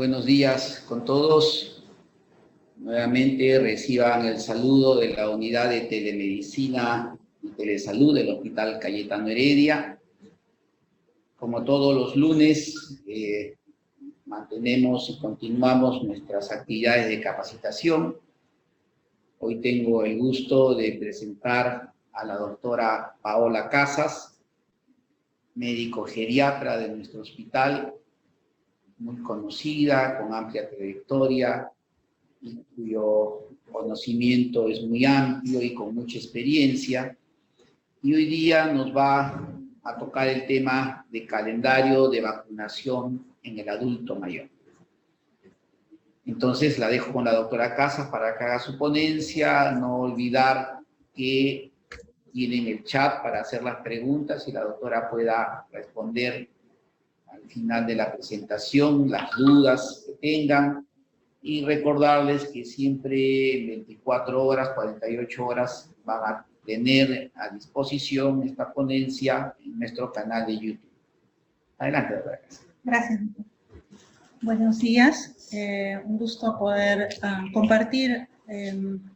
Buenos días con todos. Nuevamente reciban el saludo de la Unidad de Telemedicina y Telesalud del Hospital Cayetano Heredia. Como todos los lunes, mantenemos y continuamos nuestras actividades de capacitación. Hoy tengo el gusto de presentar a la doctora Paola Casas, médico geriatra de nuestro hospital, muy conocida, con amplia trayectoria, y cuyo conocimiento es muy amplio y con mucha experiencia. Y hoy día nos va a tocar el tema de calendario de vacunación en el adulto mayor. Entonces la dejo con la doctora Casas para que haga su ponencia. No olvidar que tienen el chat para hacer las preguntas y la doctora pueda responder al final de la presentación las dudas que tengan, y recordarles que siempre en 24 horas, 48 horas van a tener a disposición esta ponencia en nuestro canal de YouTube. Adelante, doctora Casas. Gracias. Buenos días. Un gusto poder compartir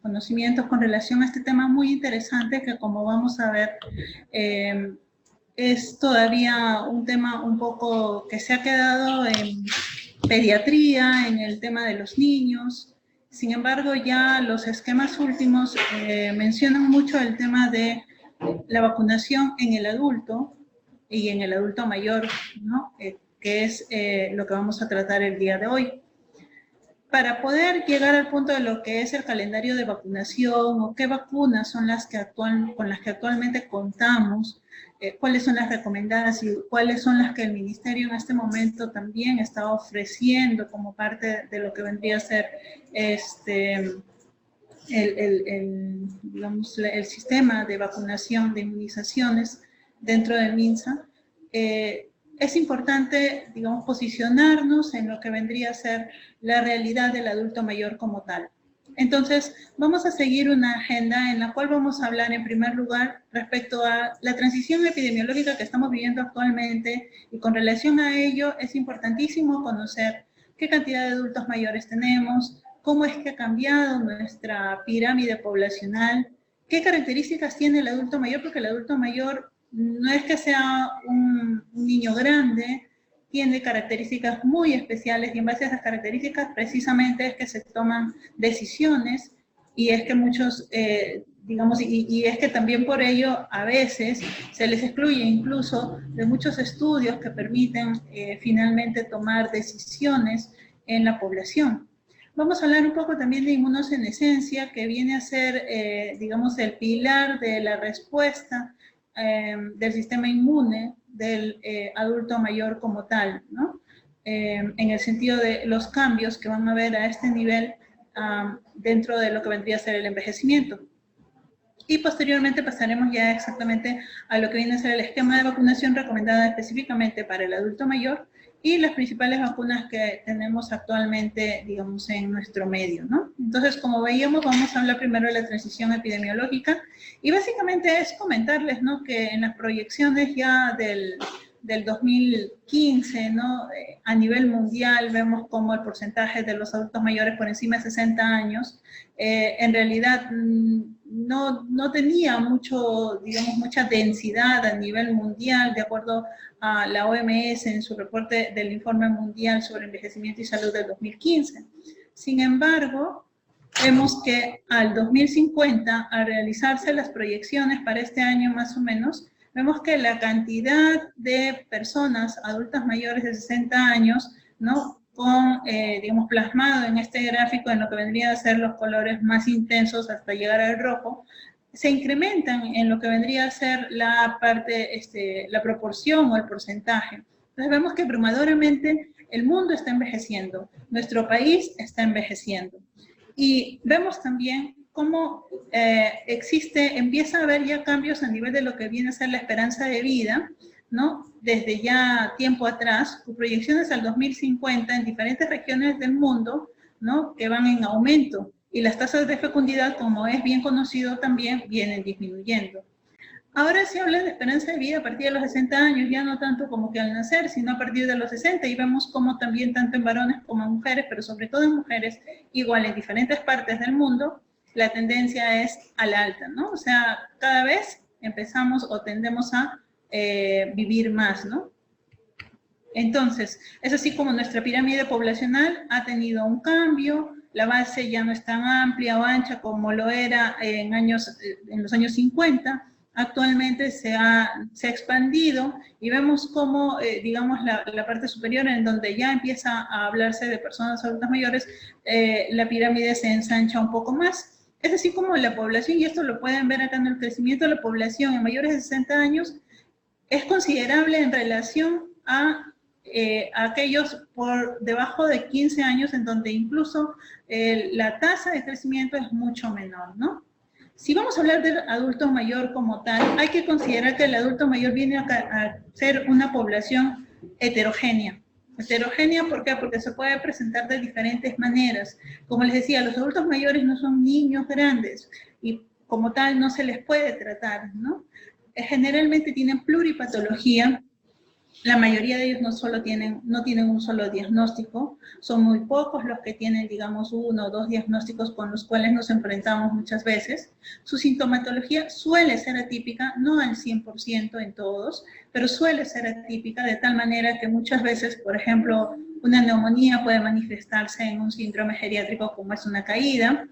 conocimientos con relación a este tema muy interesante que, como vamos a ver, es todavía un tema un poco que se ha quedado en pediatría, en el tema de los niños. Sin embargo, ya los esquemas últimos mencionan mucho el tema de la vacunación en el adulto y en el adulto mayor, ¿no? Que es lo que vamos a tratar el día de hoy. Para poder llegar al punto de lo que es el calendario de vacunación o qué vacunas son las que con las que actualmente contamos, cuáles son las recomendadas y cuáles son las que el Ministerio en este momento también está ofreciendo como parte de lo que vendría a ser digamos, el sistema de vacunación, de inmunizaciones dentro del MINSA. Es importante, digamos, posicionarnos en lo que vendría a ser la realidad del adulto mayor como tal. Entonces, vamos a seguir una agenda en la cual vamos a hablar en primer lugar respecto a la transición epidemiológica que estamos viviendo actualmente, y con relación a ello es importantísimo conocer qué cantidad de adultos mayores tenemos, cómo es que ha cambiado nuestra pirámide poblacional, qué características tiene el adulto mayor, porque el adulto mayor no es que sea un niño grande, tiene características muy especiales, y en base a esas características precisamente es que se toman decisiones, y es que muchos, digamos, y es que también por ello a veces se les excluye incluso de muchos estudios que permiten finalmente tomar decisiones en la población. Vamos a hablar un poco también de inmunosenescencia, que viene a ser, digamos, el pilar de la respuesta del sistema inmune del adulto mayor como tal, ¿no? En el sentido de los cambios que van a haber a este nivel dentro de lo que vendría a ser el envejecimiento. Y posteriormente pasaremos ya exactamente a lo que viene a ser el esquema de vacunación recomendada específicamente para el adulto mayor y las principales vacunas que tenemos actualmente, digamos, en nuestro medio, ¿no? Entonces, como veíamos, vamos a hablar primero de la transición epidemiológica, y básicamente es comentarles, ¿no?, que en las proyecciones ya del 2015, ¿no?, a nivel mundial vemos como el porcentaje de los adultos mayores por encima de 60 años en realidad no tenía mucho, digamos, mucha densidad a nivel mundial, de acuerdo a la OMS en su reporte del Informe Mundial sobre Envejecimiento y Salud del 2015. Sin embargo, vemos que al 2050, al realizarse las proyecciones para este año más o menos, vemos que la cantidad de personas adultas mayores de 60 años, ¿no?, con, digamos, plasmado en este gráfico en lo que vendría a ser los colores más intensos hasta llegar al rojo, se incrementan en lo que vendría a ser la parte, la proporción o el porcentaje. Entonces vemos que abrumadoramente el mundo está envejeciendo, nuestro país está envejeciendo. Y vemos también cómo empieza a haber ya cambios a nivel de lo que viene a ser la esperanza de vida, ¿no?, desde ya tiempo atrás, con proyecciones al 2050 en diferentes regiones del mundo, ¿no?, que van en aumento, y las tasas de fecundidad, como es bien conocido también, vienen disminuyendo. Ahora se habla de esperanza de vida a partir de los 60 años, ya no tanto como que al nacer, sino a partir de los 60, y vemos como también tanto en varones como en mujeres, pero sobre todo en mujeres, igual en diferentes partes del mundo, la tendencia es a la alta, ¿no? O sea, cada vez empezamos o tendemos a vivir más, ¿no? Entonces, es así como nuestra pirámide poblacional ha tenido un cambio, la base ya no es tan amplia o ancha como lo era en los años 50, actualmente se ha expandido y vemos cómo, digamos, la parte superior en donde ya empieza a hablarse de personas adultas mayores, la pirámide se ensancha un poco más. Es así como la población, y esto lo pueden ver acá en el crecimiento de la población en mayores de 60 años, es considerable en relación a aquellos por debajo de 15 años, en donde incluso la tasa de crecimiento es mucho menor, ¿no? Si vamos a hablar del adulto mayor como tal, hay que considerar que el adulto mayor viene a ser una población heterogénea. Heterogénea, ¿por qué? Porque se puede presentar de diferentes maneras. Como les decía, los adultos mayores no son niños grandes y como tal no se les puede tratar, ¿no? Generalmente tienen pluripatología. La mayoría de ellos no tienen un solo diagnóstico, son muy pocos los que tienen, digamos, 1 o 2 diagnósticos con los cuales nos enfrentamos muchas veces. Su sintomatología suele ser atípica, no al 100% en todos, pero suele ser atípica de tal manera que muchas veces, por ejemplo, una neumonía puede manifestarse en un síndrome geriátrico como es una caída.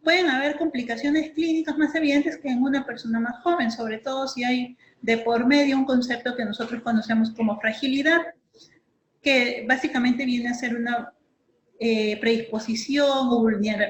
Pueden haber complicaciones clínicas más evidentes que en una persona más joven, sobre todo si hay de por medio un concepto que nosotros conocemos como fragilidad, que básicamente viene a ser una predisposición o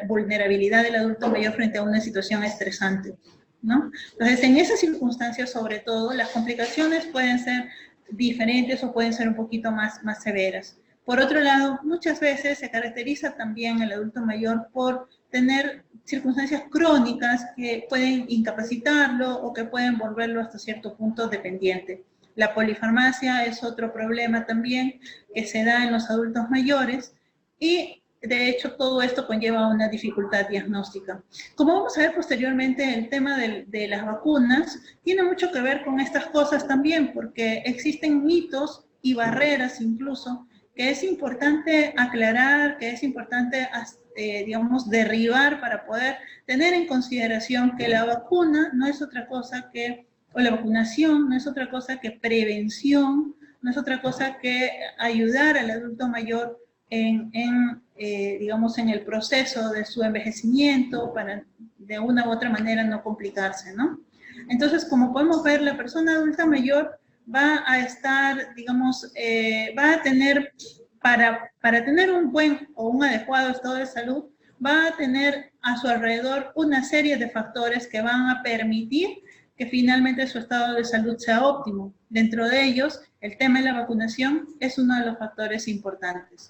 vulnerabilidad del adulto mayor frente a una situación estresante, ¿no? Entonces, en esas circunstancias, sobre todo, las complicaciones pueden ser diferentes o pueden ser un poquito más severas. Por otro lado, muchas veces se caracteriza también el adulto mayor por tener circunstancias crónicas que pueden incapacitarlo o que pueden volverlo hasta cierto punto dependiente. La polifarmacia es otro problema también que se da en los adultos mayores y de hecho todo esto conlleva una dificultad diagnóstica. Como vamos a ver posteriormente, el tema de las vacunas tiene mucho que ver con estas cosas también, porque existen mitos y barreras incluso que es importante aclarar, que es importante digamos, derribar para poder tener en consideración que la vacuna no es otra cosa que, o la vacunación no es otra cosa que prevención, no es otra cosa que ayudar al adulto mayor digamos, en el proceso de su envejecimiento para de una u otra manera no complicarse, ¿no? Entonces, como podemos ver, la persona adulta mayor va a estar, digamos, va a tener, para tener un buen o un adecuado estado de salud, va a tener a su alrededor una serie de factores que van a permitir que finalmente su estado de salud sea óptimo. Dentro de ellos, el tema de la vacunación es uno de los factores importantes.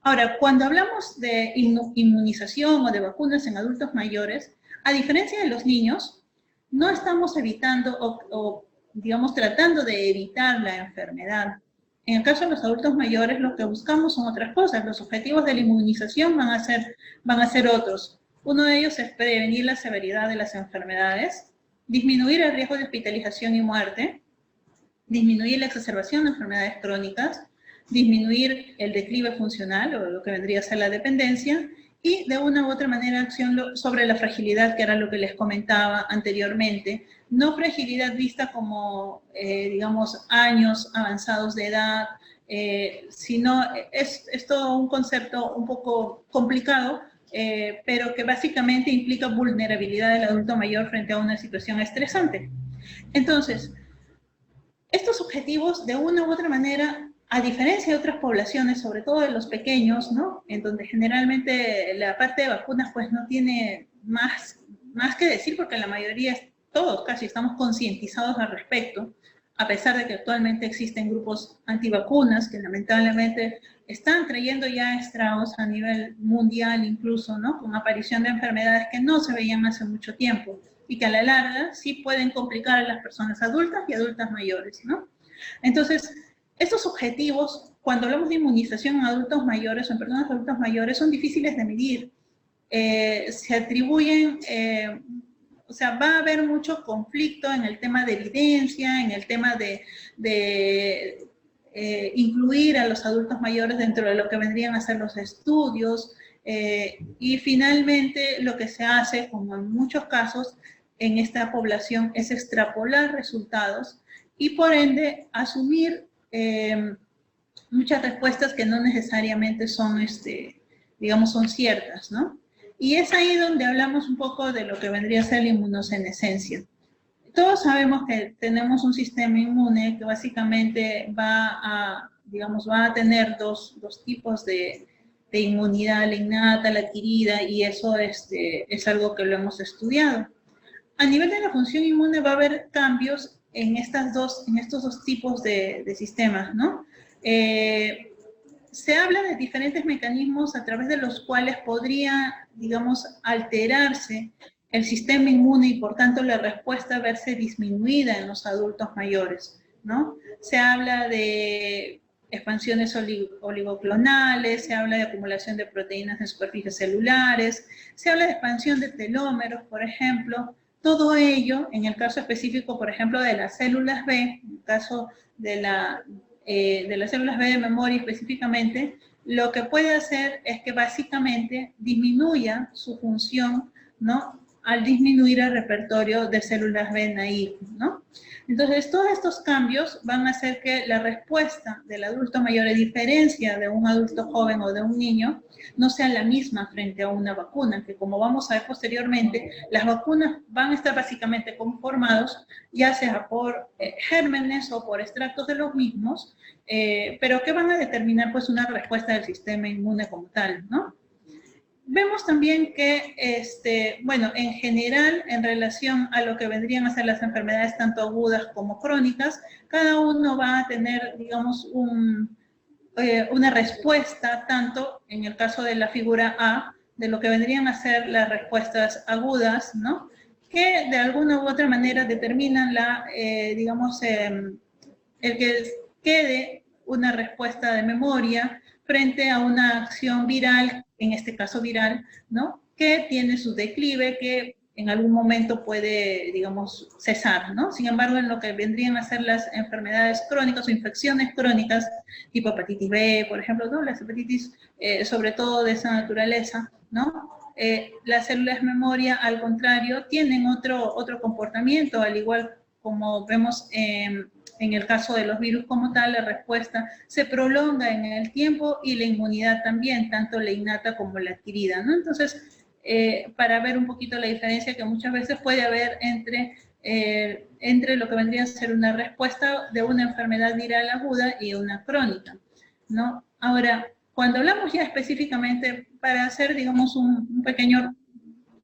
Ahora, cuando hablamos de inmunización o de vacunas en adultos mayores, a diferencia de los niños, no estamos evitando o digamos, tratando de evitar la enfermedad. En el caso de los adultos mayores, lo que buscamos son otras cosas. Los objetivos de la inmunización van a ser otros. Uno de ellos es prevenir la severidad de las enfermedades, disminuir el riesgo de hospitalización y muerte, disminuir la exacerbación de enfermedades crónicas, disminuir el declive funcional, o lo que vendría a ser la dependencia, y de una u otra manera acción sobre la fragilidad, que era lo que les comentaba anteriormente. No fragilidad vista como, digamos, años avanzados de edad, sino es todo un concepto un poco complicado, pero que básicamente implica vulnerabilidad del adulto mayor frente a una situación estresante. Entonces, estos objetivos, de una u otra manera, a diferencia de otras poblaciones, sobre todo de los pequeños, ¿no? En donde generalmente la parte de vacunas pues no tiene más que decir, porque la mayoría, todos casi, estamos concientizados al respecto, a pesar de que actualmente existen grupos antivacunas que lamentablemente están trayendo ya estragos a nivel mundial incluso, ¿no? Con aparición de enfermedades que no se veían hace mucho tiempo y que a la larga sí pueden complicar a las personas adultas y adultas mayores, ¿no? Entonces, estos objetivos, cuando hablamos de inmunización en adultos mayores o en personas adultas mayores, son difíciles de medir. Se atribuyen o sea, va a haber mucho conflicto en el tema de evidencia, en el tema de incluir a los adultos mayores dentro de lo que vendrían a ser los estudios, y finalmente lo que se hace, como en muchos casos en esta población, es extrapolar resultados y por ende asumir muchas respuestas que no necesariamente son, digamos, son ciertas, ¿no? Y es ahí donde hablamos un poco de lo que vendría a ser la inmunosenescencia. Todos sabemos que tenemos un sistema inmune que básicamente digamos, va a tener dos tipos de inmunidad, la innata, la adquirida, y eso es algo que lo hemos estudiado. A nivel de la función inmune va a haber cambios en estos dos tipos de sistemas, ¿no? Se habla de diferentes mecanismos a través de los cuales podría, digamos, alterarse el sistema inmune y por tanto la respuesta verse disminuida en los adultos mayores, ¿no? Se habla de expansiones oligoclonales, se habla de acumulación de proteínas en superficies celulares, se habla de expansión de telómeros, por ejemplo. Todo ello, en el caso específico, por ejemplo, de las células B, en el caso de las células B de memoria específicamente, lo que puede hacer es que básicamente disminuya su función, ¿no?, al disminuir el repertorio de células B naive, ¿no? Entonces, todos estos cambios van a hacer que la respuesta del adulto mayor, a diferencia de un adulto joven o de un niño, no sea la misma frente a una vacuna, que como vamos a ver posteriormente, las vacunas van a estar básicamente conformados, ya sea por gérmenes o por extractos de los mismos, pero que van a determinar pues una respuesta del sistema inmune como tal, ¿no? Vemos también que, bueno, en general, en relación a lo que vendrían a ser las enfermedades tanto agudas como crónicas, cada uno va a tener, digamos, una respuesta, tanto en el caso de la figura A, de lo que vendrían a ser las respuestas agudas, ¿no?, que de alguna u otra manera determinan digamos, el que quede una respuesta de memoria frente a una acción viral, en este caso viral, ¿no?, que tiene su declive, que en algún momento puede, digamos, cesar, ¿no? Sin embargo, en lo que vendrían a ser las enfermedades crónicas o infecciones crónicas, tipo hepatitis B, por ejemplo, ¿no?, las hepatitis, sobre todo de esa naturaleza, ¿no?, las células memoria, al contrario, tienen otro comportamiento, al igual como vemos en el caso de los virus como tal, la respuesta se prolonga en el tiempo y la inmunidad también, tanto la innata como la adquirida, ¿no? Entonces, para ver un poquito la diferencia que muchas veces puede haber entre lo que vendría a ser una respuesta de una enfermedad viral aguda y una crónica, ¿no? Ahora, cuando hablamos ya específicamente, para hacer, digamos, un pequeño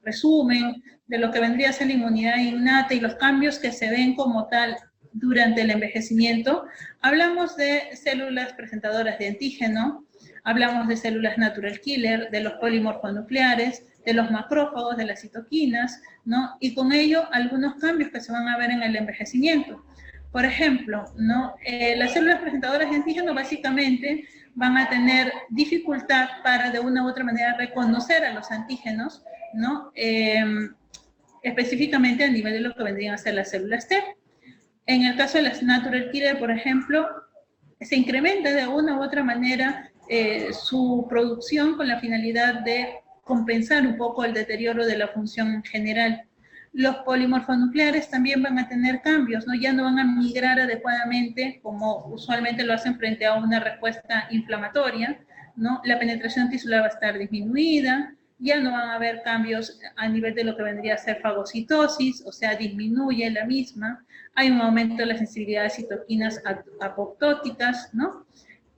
resumen de lo que vendría a ser la inmunidad innata y los cambios que se ven como tal durante el envejecimiento, hablamos de células presentadoras de antígeno, hablamos de células natural killer, de los polimorfonucleares, de los macrófagos, de las citoquinas, ¿no? Y con ello algunos cambios que se van a ver en el envejecimiento. Por ejemplo, ¿no?, las células presentadoras de antígeno básicamente van a tener dificultad para de una u otra manera reconocer a los antígenos, ¿no?, específicamente a nivel de lo que vendrían a ser las células T. En el caso de las natural killer, por ejemplo, se incrementa de una u otra manera su producción con la finalidad de compensar un poco el deterioro de la función general. Los polimorfonucleares también van a tener cambios, ¿no? Ya no van a migrar adecuadamente como usualmente lo hacen frente a una respuesta inflamatoria, ¿no? La penetración tisular va a estar disminuida, ya no van a haber cambios a nivel de lo que vendría a ser fagocitosis, o sea, disminuye la misma, hay un aumento de la sensibilidad de citoquinas apoptóticas, ¿no?,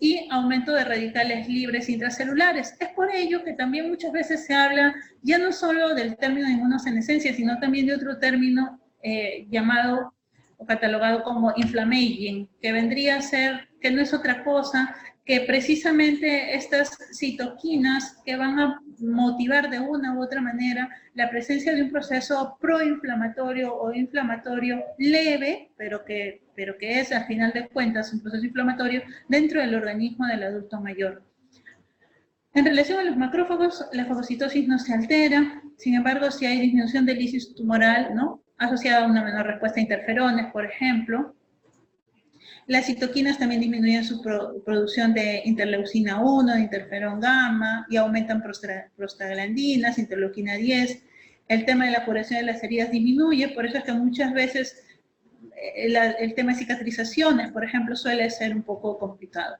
y aumento de radicales libres intracelulares. Es por ello que también muchas veces se habla ya no solo del término de inmunosenescencia, sino también de otro término llamado o catalogado como inflammaging, que vendría a ser, que no es otra cosa que precisamente estas citoquinas que van a motivar de una u otra manera la presencia de un proceso proinflamatorio o inflamatorio leve, pero que es, al final de cuentas, un proceso inflamatorio dentro del organismo del adulto mayor. En relación a los macrófagos, la fagocitosis no se altera, sin embargo, si hay disminución del lisis tumoral, ¿no?, asociada a una menor respuesta a interferones, por ejemplo. Las citoquinas también disminuyen su producción de interleucina 1, de interferón gamma, y aumentan prostaglandinas, interleuquina 10. El tema de la curación de las heridas disminuye, por eso es que muchas veces el tema de cicatrizaciones, por ejemplo, suele ser un poco complicado.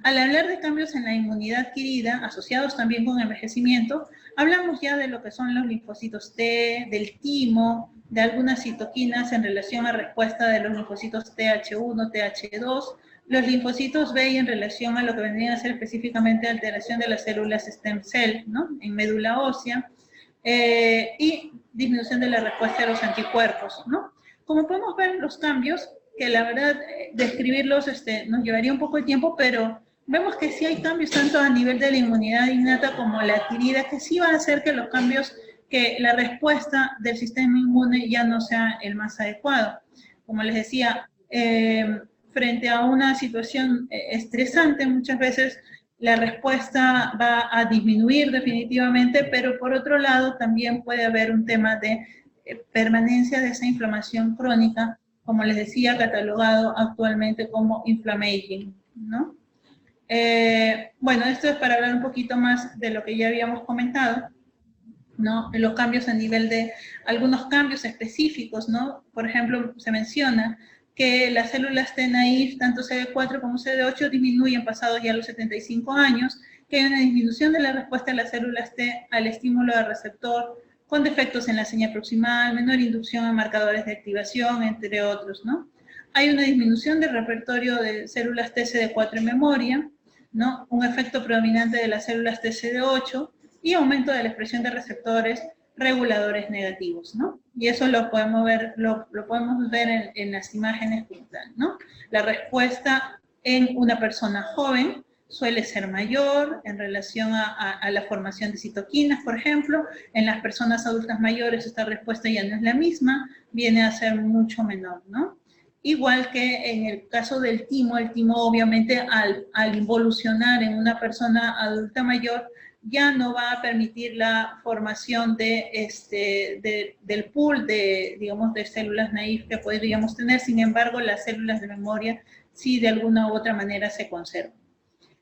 Al hablar de cambios en la inmunidad adquirida, asociados también con envejecimiento, hablamos ya de lo que son los linfocitos T, del timo, de algunas citoquinas en relación a respuesta de los linfocitos TH1, TH2, los linfocitos B y en relación a lo que vendrían a ser específicamente alteración de las células stem cell, ¿no?, en médula ósea, y disminución de la respuesta de los anticuerpos, ¿no? Como podemos ver, los cambios, que la verdad, describirlos nos llevaría un poco de tiempo, pero vemos que sí hay cambios tanto a nivel de la inmunidad innata como la adquirida, que sí va a hacer que los cambios, que la respuesta del sistema inmune ya no sea el más adecuado. Como les decía, frente a una situación estresante, muchas veces la respuesta va a disminuir definitivamente, pero por otro lado también puede haber un tema de permanencia de esa inflamación crónica, como les decía, catalogado actualmente como inflammaging, ¿no? Bueno, esto es para hablar un poquito más de lo que ya habíamos comentado, ¿no? Los cambios a nivel de algunos cambios específicos, ¿no? Por ejemplo, se menciona que las células T naïf, tanto CD4 como CD8, disminuyen pasados ya los 75 años, que hay una disminución de la respuesta de las células T al estímulo de receptor, con defectos en la señal proximal, menor inducción a marcadores de activación, entre otros, ¿no? Hay una disminución del repertorio de células TCD4 en memoria, ¿no? Un efecto predominante de las células TCD8 y aumento de la expresión de receptores reguladores negativos, ¿no? Y eso lo podemos ver, en las imágenes como tal, ¿no? La respuesta en una persona joven suele ser mayor en relación a la formación de citoquinas, por ejemplo. En las personas adultas mayores esta respuesta ya no es la misma, viene a ser mucho menor, ¿no? Igual que en el caso del timo, el timo obviamente al involucionar en una persona adulta mayor, ya no va a permitir la formación del pool de, digamos, de células naïf que podríamos tener. Sin embargo, las células de memoria sí de alguna u otra manera se conservan.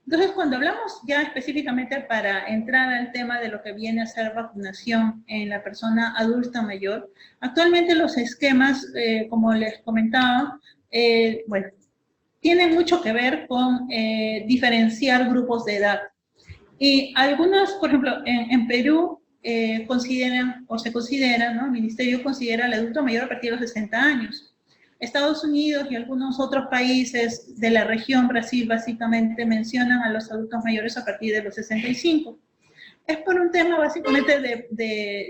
Entonces, cuando hablamos ya específicamente para entrar al tema de lo que viene a ser vacunación en la persona adulta mayor, actualmente los esquemas, como les comentaba, bueno, tienen mucho que ver con diferenciar grupos de edad. Y algunos, por ejemplo, en Perú consideran, o se considera, ¿no? El ministerio considera al adulto mayor a partir de los 60 años. Estados Unidos y algunos otros países de la región, Brasil básicamente, mencionan a los adultos mayores a partir de los 65. Es por un tema básicamente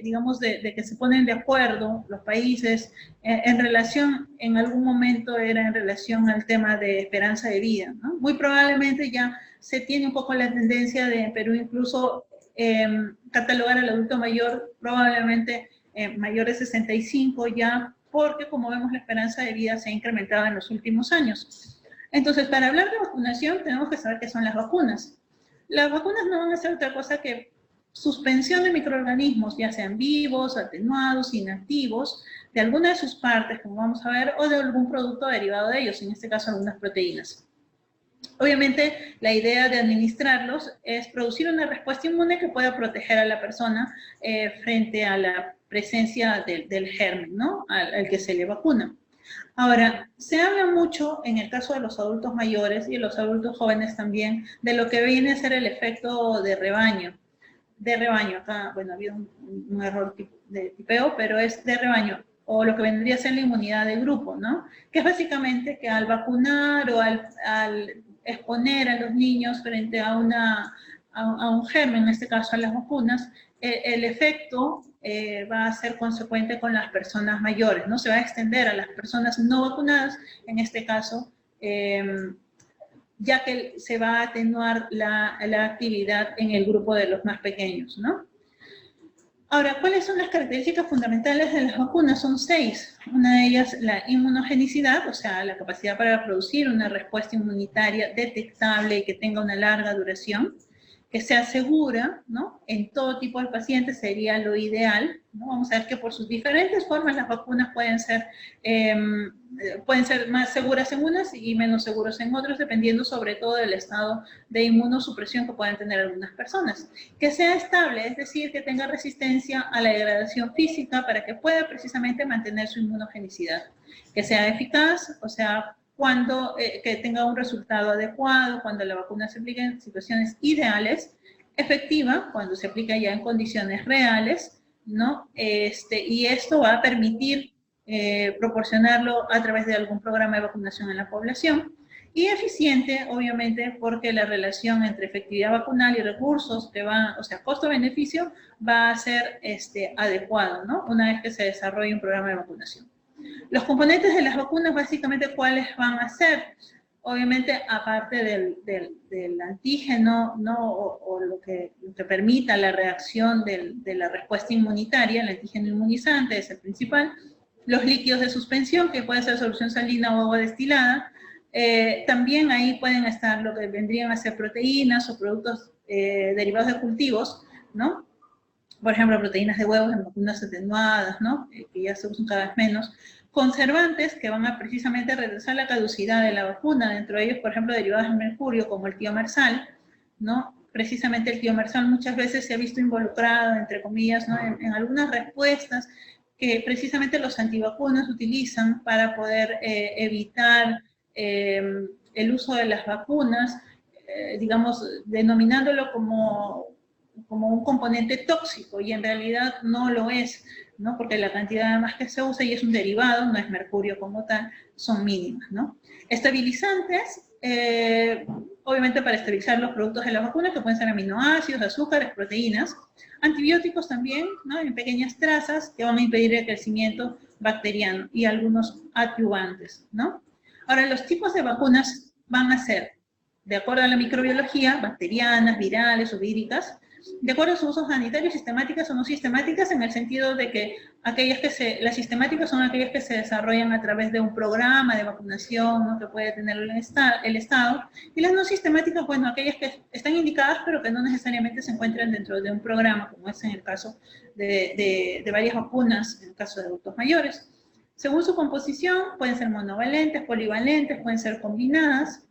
digamos, de que se ponen de acuerdo los países en relación, en algún momento era en relación al tema de esperanza de vida, ¿no? Muy probablemente ya se tiene un poco la tendencia de en Perú incluso catalogar al adulto mayor probablemente mayor de 65 ya, porque como vemos la esperanza de vida se ha incrementado en los últimos años. Entonces, para hablar de vacunación tenemos que saber qué son las vacunas. Las vacunas no van a ser otra cosa que suspensión de microorganismos, ya sean vivos, atenuados, inactivos, de alguna de sus partes, como vamos a ver, o de algún producto derivado de ellos, en este caso algunas proteínas. Obviamente, la idea de administrarlos es producir una respuesta inmune que pueda proteger a la persona frente a la presencia del germen, ¿no? Al que se le vacuna. Ahora, se habla mucho en el caso de los adultos mayores y de los adultos jóvenes también, de lo que viene a ser el efecto de rebaño. Acá, bueno, ha habido un error de tipeo, pero es de rebaño, o lo que vendría a ser la inmunidad de grupo, ¿no? Que es básicamente que al vacunar o al exponer a los niños frente a un germen, en este caso a las vacunas, el efecto va a ser consecuente con las personas mayores, ¿no? Se va a extender a las personas no vacunadas, en este caso, ya que se va a atenuar la actividad en el grupo de los más pequeños, ¿no? Ahora, ¿cuáles son las características fundamentales de las vacunas? Son 6. Una de ellas, la inmunogenicidad, o sea, la capacidad para producir una respuesta inmunitaria detectable y que tenga una larga duración, que sea segura, ¿no? En todo tipo de pacientes sería lo ideal, ¿no? Vamos a ver que por sus diferentes formas las vacunas pueden ser más seguras en unas y menos seguras en otras, dependiendo sobre todo del estado de inmunosupresión que puedan tener algunas personas. Que sea estable, es decir, que tenga resistencia a la degradación física para que pueda precisamente mantener su inmunogenicidad. Que sea eficaz, o sea, que tenga un resultado adecuado, cuando la vacuna se aplica en situaciones ideales, efectiva, cuando se aplica ya en condiciones reales, ¿no? Y esto va a permitir proporcionarlo a través de algún programa de vacunación en la población, y eficiente, obviamente, porque la relación entre efectividad vacunal y recursos o sea, costo-beneficio, va a ser adecuado, ¿no? Una vez que se desarrolle un programa de vacunación. Los componentes de las vacunas, básicamente, ¿cuáles van a ser? Obviamente, aparte del antígeno, ¿no? o lo que permita la reacción de la respuesta inmunitaria, el antígeno inmunizante es el principal, los líquidos de suspensión, que puede ser solución salina o agua destilada, también ahí pueden estar lo que vendrían a ser proteínas o productos derivados de cultivos, ¿no? Por ejemplo, proteínas de huevos en vacunas atenuadas, ¿no? Que ya se usan cada vez menos. Conservantes que van a precisamente retrasar la caducidad de la vacuna, dentro de ellos, por ejemplo, derivados del mercurio, como el tiomersal, ¿no? Precisamente el tiomersal muchas veces se ha visto involucrado, entre comillas, ¿no? en algunas respuestas que precisamente los antivacunas utilizan para poder evitar el uso de las vacunas, digamos, denominándolo como un componente tóxico, y en realidad no lo es, ¿no? Porque la cantidad además que se usa, y es un derivado, no es mercurio como tal, son mínimas, ¿no? Estabilizantes, obviamente para estabilizar los productos de la vacuna, que pueden ser aminoácidos, azúcares, proteínas. Antibióticos también, ¿no? En pequeñas trazas que van a impedir el crecimiento bacteriano, y algunos adyuvantes, ¿no? Ahora, los tipos de vacunas van a ser, de acuerdo a la microbiología, bacterianas, virales o víricas, de acuerdo a sus usos sanitarios, sistemáticas o no sistemáticas, en el sentido de que las sistemáticas son aquellas que se desarrollan a través de un programa de vacunación, ¿no? Que puede tener el Estado, y las no sistemáticas, bueno, aquellas que están indicadas pero que no necesariamente se encuentran dentro de un programa, como es en el caso de varias vacunas, en el caso de adultos mayores. Según su composición, pueden ser monovalentes, polivalentes, pueden ser combinadas,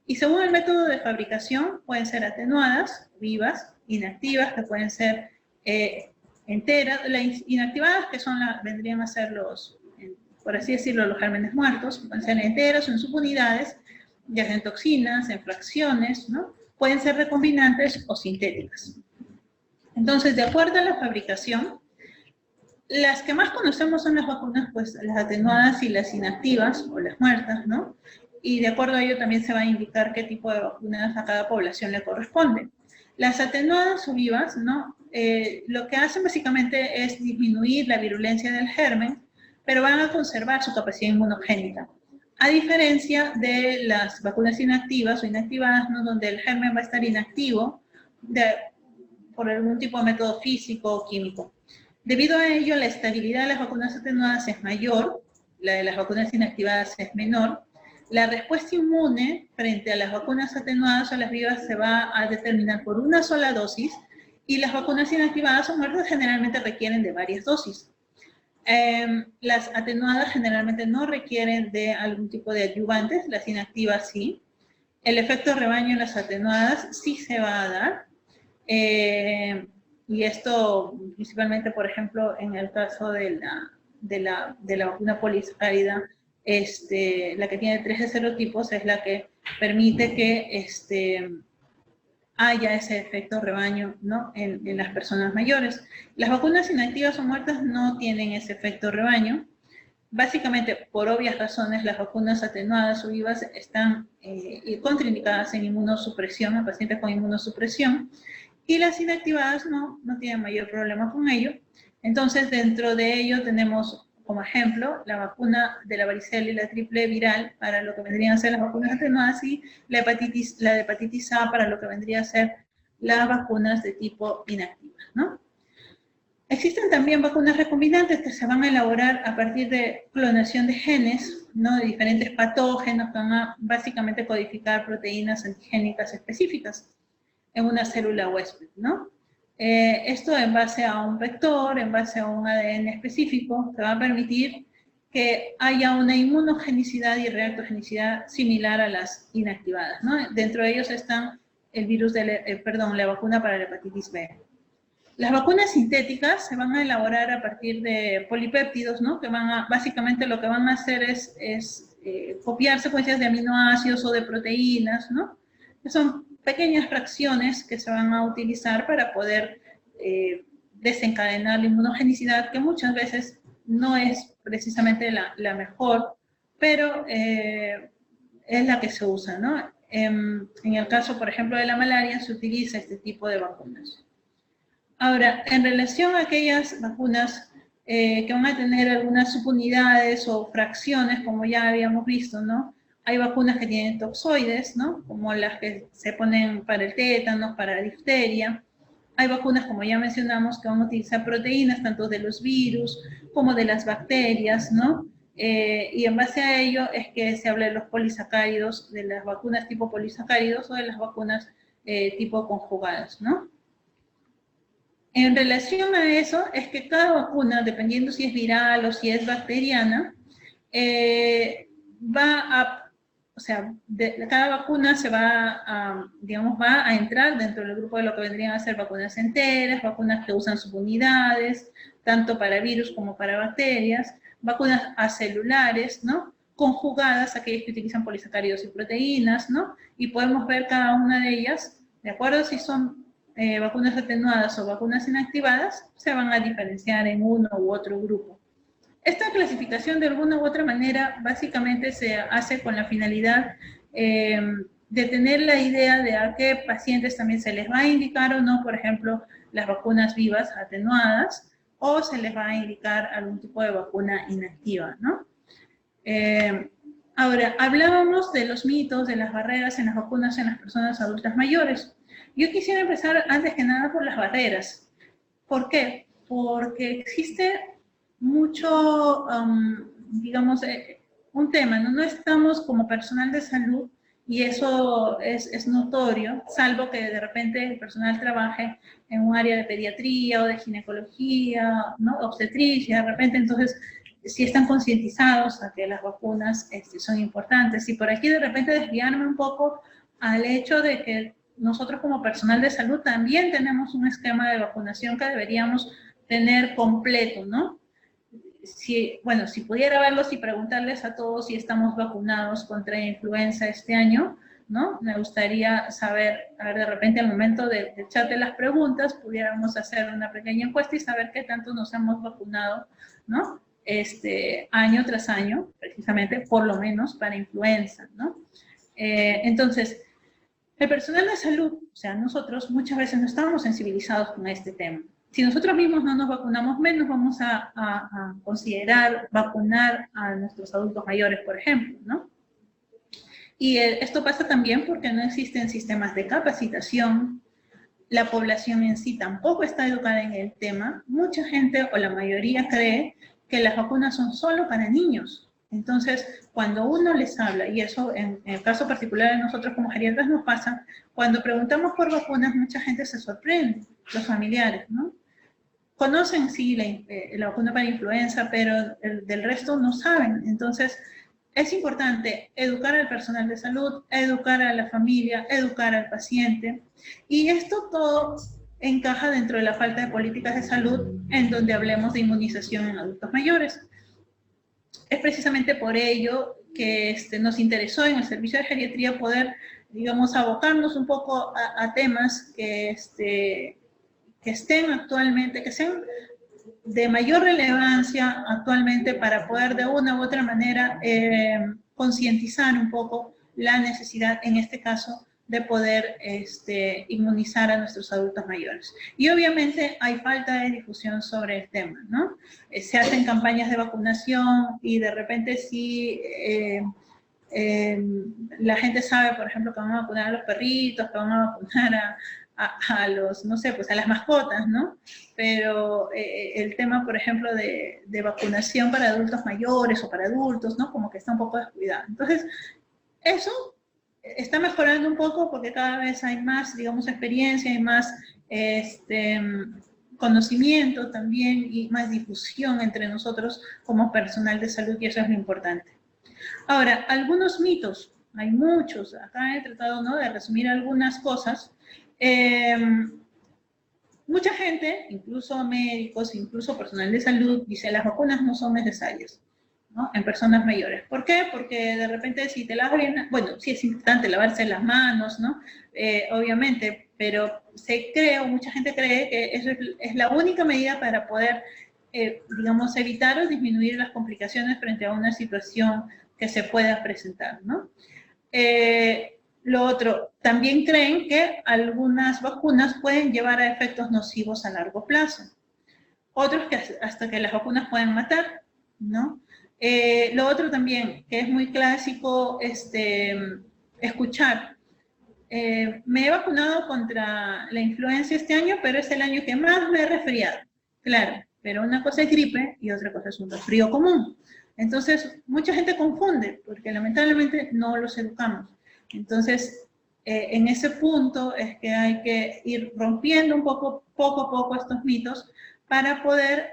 y según el método de fabricación, pueden ser atenuadas, vivas, inactivas, que pueden ser enteras, las inactivadas, que vendrían a ser por así decirlo, los gérmenes muertos, pueden ser enteras o en subunidades, ya sea en toxinas, en fracciones, ¿no? Pueden ser recombinantes o sintéticas. Entonces, de acuerdo a la fabricación, las que más conocemos son las vacunas, pues las atenuadas y las inactivas, o las muertas, ¿no? Y de acuerdo a ello también se va a indicar qué tipo de vacunas a cada población le corresponde. Las atenuadas o vivas, ¿no? Lo que hacen básicamente es disminuir la virulencia del germen, pero van a conservar su capacidad inmunogénica. A diferencia de las vacunas inactivas o inactivadas, ¿no? Donde el germen va a estar inactivo por algún tipo de método físico o químico. Debido a ello, la estabilidad de las vacunas atenuadas es mayor, la de las vacunas inactivadas es menor. La respuesta inmune frente a las vacunas atenuadas o las vivas se va a determinar por una sola dosis, y las vacunas inactivadas o muertas generalmente requieren de varias dosis. Las atenuadas generalmente no requieren de algún tipo de adyuvantes, las inactivas sí. El efecto rebaño en las atenuadas sí se va a dar. Y esto principalmente, por ejemplo, en el caso de la vacuna polisacárida, la que tiene 13 serotipos es la que permite que haya ese efecto rebaño, ¿no? en las personas mayores. Las vacunas inactivas o muertas no tienen ese efecto rebaño. Básicamente, por obvias razones, las vacunas atenuadas o vivas están contraindicadas en inmunosupresión, en pacientes con inmunosupresión, y las inactivadas no tienen mayor problema con ello. Entonces, dentro de ello tenemos como ejemplo la vacuna de la varicela y la triple viral para lo que vendrían a ser las vacunas atenuadas, y la de hepatitis A para lo que vendría a ser las vacunas de tipo inactivas, ¿no? Existen también vacunas recombinantes que se van a elaborar a partir de clonación de genes, ¿no? De diferentes patógenos que van a básicamente codificar proteínas antigénicas específicas. en una célula huésped, ¿no? Esto en base a un vector, en base a un ADN específico, que va a permitir que haya una inmunogenicidad y reactogenicidad similar a las inactivadas, ¿no? Dentro de ellos están el virus la vacuna para la hepatitis B. Las vacunas sintéticas se van a elaborar a partir de polipéptidos, ¿no? Que básicamente lo que van a hacer es copiar secuencias de aminoácidos o de proteínas, ¿no? Que son pequeñas fracciones que se van a utilizar para poder desencadenar la inmunogenicidad, que muchas veces no es precisamente la mejor, pero es la que se usa, ¿no? En el caso, por ejemplo, de la malaria, se utiliza este tipo de vacunas. Ahora, en relación a aquellas vacunas que van a tener algunas subunidades o fracciones, como ya habíamos visto, ¿no? Hay vacunas que tienen toxoides, ¿no? Como las que se ponen para el tétano, para la difteria. Hay vacunas, como ya mencionamos, que van a utilizar proteínas, tanto de los virus como de las bacterias, ¿no? Y en base a ello es que se habla de los polisacáridos, de las vacunas tipo polisacáridos o de las vacunas tipo conjugadas, ¿no? En relación a eso, es que cada vacuna, dependiendo si es viral o si es bacteriana, cada vacuna se va a entrar dentro del grupo de lo que vendrían a ser vacunas enteras, vacunas que usan subunidades, tanto para virus como para bacterias, vacunas acelulares, ¿no? Conjugadas, aquellas que utilizan polisacáridos y proteínas, ¿no? Y podemos ver cada una de ellas, de acuerdo si son vacunas atenuadas o vacunas inactivadas, se van a diferenciar en uno u otro grupo. Esta clasificación de alguna u otra manera básicamente se hace con la finalidad de tener la idea de a qué pacientes también se les va a indicar o no, por ejemplo, las vacunas vivas atenuadas, o se les va a indicar algún tipo de vacuna inactiva, ¿no? Ahora, hablábamos de los mitos, de las barreras en las vacunas en las personas adultas mayores. Yo quisiera empezar antes que nada por las barreras. ¿Por qué? Porque existe mucho, un tema, ¿no? No estamos como personal de salud, y eso es notorio, salvo que de repente el personal trabaje en un área de pediatría o de ginecología, ¿no? Obstetricia, de repente, entonces, sí están concientizados a que las vacunas son importantes. Y por aquí de repente desviarme un poco al hecho de que nosotros como personal de salud también tenemos un esquema de vacunación que deberíamos tener completo, ¿no? Si pudiera verlos y preguntarles a todos si estamos vacunados contra influenza este año, ¿no? Me gustaría saber, a ver, de repente al momento de echarte las preguntas, pudiéramos hacer una pequeña encuesta y saber qué tanto nos hemos vacunado, ¿no? Año tras año, precisamente, por lo menos para influenza, ¿no? Entonces, el personal de salud, o sea, nosotros muchas veces no estamos sensibilizados con este tema. Si nosotros mismos no nos vacunamos, menos vamos a considerar vacunar a nuestros adultos mayores, por ejemplo, ¿no? Y esto pasa también porque no existen sistemas de capacitación, la población en sí tampoco está educada en el tema, mucha gente o la mayoría cree que las vacunas son solo para niños. Entonces, cuando uno les habla, y eso en el caso particular de nosotros como geriatras nos pasa, cuando preguntamos por vacunas, mucha gente se sorprende, los familiares, ¿no? Conocen, sí, la vacuna para influenza, pero del resto no saben. Entonces, es importante educar al personal de salud, educar a la familia, educar al paciente, y esto todo encaja dentro de la falta de políticas de salud en donde hablemos de inmunización en adultos mayores. Es precisamente por ello que nos interesó en el servicio de geriatría poder, digamos, abocarnos un poco a temas que estén actualmente, que sean de mayor relevancia actualmente para poder de una u otra manera concientizar un poco la necesidad, en este caso, de poder inmunizar a nuestros adultos mayores. Y obviamente hay falta de difusión sobre el tema, ¿no? Se hacen campañas de vacunación y de repente sí la gente sabe, por ejemplo, que van a vacunar a los perritos, que van a vacunar a los, no sé, pues a las mascotas, ¿no? Pero el tema, por ejemplo, de vacunación para adultos mayores o para adultos, ¿no? Como que está un poco descuidado. Entonces, eso está mejorando un poco porque cada vez hay más, digamos, experiencia, hay más conocimiento también y más difusión entre nosotros como personal de salud, y eso es lo importante. Ahora, algunos mitos, hay muchos, acá he tratado, ¿no?, de resumir algunas cosas. Mucha gente, incluso médicos, incluso personal de salud, dice las vacunas no son necesarias, ¿no?, en personas mayores. ¿Por qué? Porque de repente si te lavas bien, bueno, sí es importante lavarse las manos, ¿no? Obviamente, pero se cree, o mucha gente cree que eso es la única medida para poder, digamos, evitar o disminuir las complicaciones frente a una situación que se pueda presentar, ¿no? Lo otro, también creen que algunas vacunas pueden llevar a efectos nocivos a largo plazo. Otros que hasta que las vacunas pueden matar, ¿no? Lo otro también, que es muy clásico escuchar. Me he vacunado contra la influenza este año, pero es el año que más me he resfriado. Claro, pero una cosa es gripe y otra cosa es un resfrío común. Entonces, mucha gente confunde, porque lamentablemente no los educamos. Entonces, en ese punto es que hay que ir rompiendo un poco a poco estos mitos para poder